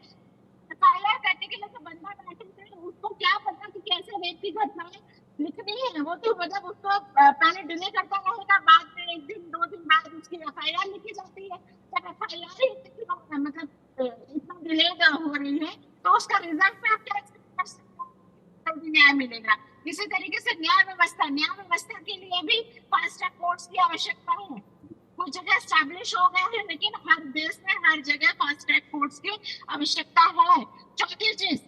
FIR करने के लिए तो बंदा बैठे थे, उसको क्या पता कि कैसे रेप की घटनाएं लिखनी है। वो तो मतलब उसको पहले डिले करता रहेगा, बाद में 1 दिन 2 दिन बाद उसकी FIR लिखी जाती है। जब FIR ही मतलब इतना डिले हो रही है तो उसका रिजल्ट में आप क्या कर सकते हैं, न्याय मिलेगा। इसी तरीके से न्याय व्यवस्था के लिए भी फास्ट ट्रैक कोर्ट्स की आवश्यकता है। कुछ जगह स्टैब्लिश हो गए हैं, लेकिन हर देश में हर जगह फास्ट ट्रैक कोर्ट्स की आवश्यकता है। चौथी चीज,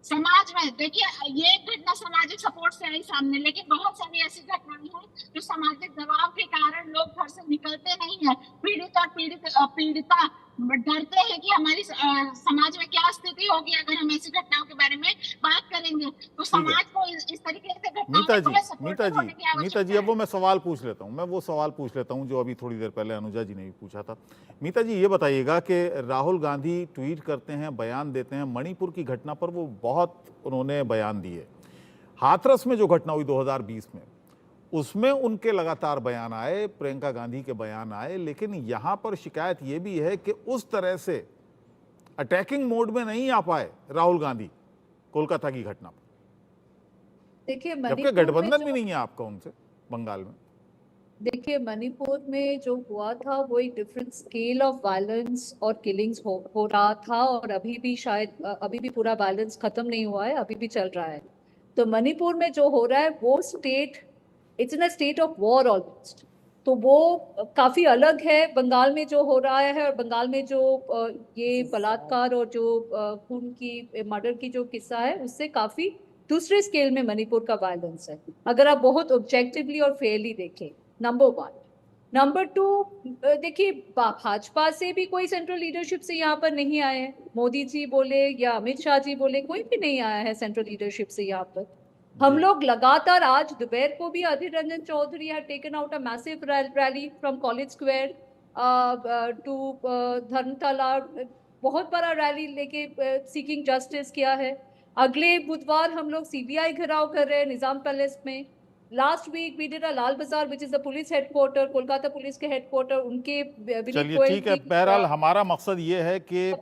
समाज में देखिए, ये घटना सामाजिक सपोर्ट से आई सामने, लेकिन बहुत सारी ऐसी घटनाएं हैं जो सामाजिक दबाव के कारण लोग घर से निकलते नहीं है। पीड़ित और पीड़िता डरते हैं कि हमारी समाज में क्या स्थिति होगी अगर हम ऐसी घटनाओं के बारे में बात करेंगे। तो समाज को इस तरीके से मीता जी, अब वो मैं सवाल पूछ लेता हूँ जो अभी थोड़ी देर पहले अनुजा जी ने भी पूछा था। मीता जी, ये बताइएगा कि राहुल गांधी ट्वीट करते हैं, बयान देते हैं, मणिपुर की घटना पर वो बहुत उन्होंने बयान दिए। हाथरस में जो घटना हुई 2020 में, उसमें उनके लगातार बयान आए, प्रियंका गांधी के बयान आए, लेकिन यहाँ पर शिकायत ये भी है कि उस तरह से अटैकिंग मोड में नहीं आ पाए राहुल गांधी कोलकाता की घटना पर। देखिए, जबकि गठबंधन भी नहीं है आपका उनसे बंगाल में। देखिए, मणिपुर में जो हुआ था वो एक डिफरेंट स्केल ऑफ वायलेंस और किलिंग्स हो रहा था, और अभी भी शायद अभी भी पूरा वायलेंस खत्म नहीं हुआ है, अभी भी चल रहा है। तो मणिपुर में जो हो रहा है वो state, it's in a state of war almost. तो वो काफी अलग है बंगाल में जो हो रहा है, और बंगाल में जो ये बलात्कार और जो खून की, मर्डर की जो किस्सा है, उससे काफी दूसरे स्केल में मणिपुर का वायलेंस है, अगर आप बहुत ऑब्जेक्टिवली और फेयरली देखें। नंबर 1। नंबर 2, देखिए, भाजपा से भी कोई सेंट्रल लीडरशिप से यहाँ पर नहीं आए हैं। मोदी जी बोले या अमित शाह जी बोले, कोई भी नहीं आया है सेंट्रल लीडरशिप से यहाँ पर। हम लोग लगातार, आज दोपहर को भी Adhir Ranjan Chowdhury had taken out a massive rally from College Square to Dharmatala, बहुत बड़ा रैली लेके सीकिंग जस्टिस किया है। अगले बुधवार हम लोग CBI घेराव कर रहे हैं निजाम पैलेस में। Last week we did a Lal Bazaar which is the police headquarter, Kolkata police के हेडक्वार्टर, उनके। चलिए ठीक है, बहरहाल हमारा मकसद ये है कि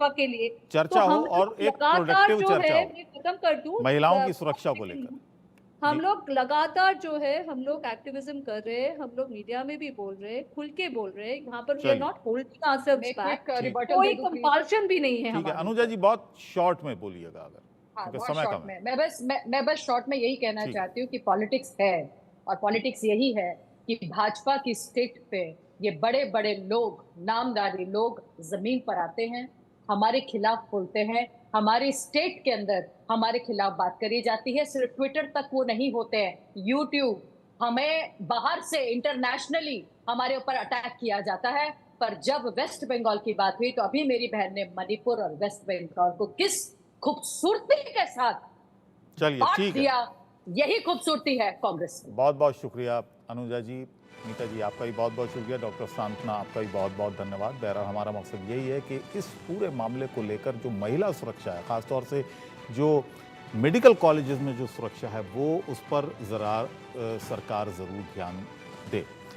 चर्चा हो और एक प्रोडक्टिव चर्चा हो, खत्म कर दूं, महिलाओं की सुरक्षा को लेकर। हम लोग लगातार जो है, हम लोग एक्टिविज्म कर रहे हैं, हम लोग मीडिया में भी बोल रहे हैं, खुल के बोल रहे हैं। यहाँ पर we are not holding ourselves back, कोई कंपल्शन भी नहीं है। ठीक है अनुजा जी, बहुत शॉर्ट में बोलिएगा अगर, बहुत शॉर्ट में। मैं बस शॉर्ट में यही कहना चाहती हूँ कि पॉलिटिक्स है, और पॉलिटिक्स यही है कि भाजपा की स्टेट पे ये बड़े बड़े लोग, नामदारी लोग जमीन पर आते हैं, हमारे खिलाफ बोलते हैं, हमारी स्टेट के अंदर हमारे खिलाफ बात करी जाती है। सिर्फ ट्विटर तक वो नहीं होते हैं, यूट्यूब, हमें बाहर से इंटरनेशनली हमारे ऊपर अटैक किया जाता है। पर जब वेस्ट बंगाल की बात हुई तो अभी मेरी बहन ने मणिपुर और वेस्ट बंगाल को किस खूबसूरती के साथ चलिए ठीक है, यही खूबसूरती है कांग्रेस। बहुत बहुत शुक्रिया अनुजा जी, मीता जी आपका भी बहुत बहुत शुक्रिया, डॉक्टर सांत्वना आपका भी बहुत बहुत धन्यवाद। बहरहाल हमारा मकसद यही है कि इस पूरे मामले को लेकर जो महिला सुरक्षा है, ख़ासतौर से जो मेडिकल कॉलेजेस में जो सुरक्षा है, वो उस पर ज़रा सरकार ज़रूर ध्यान दे।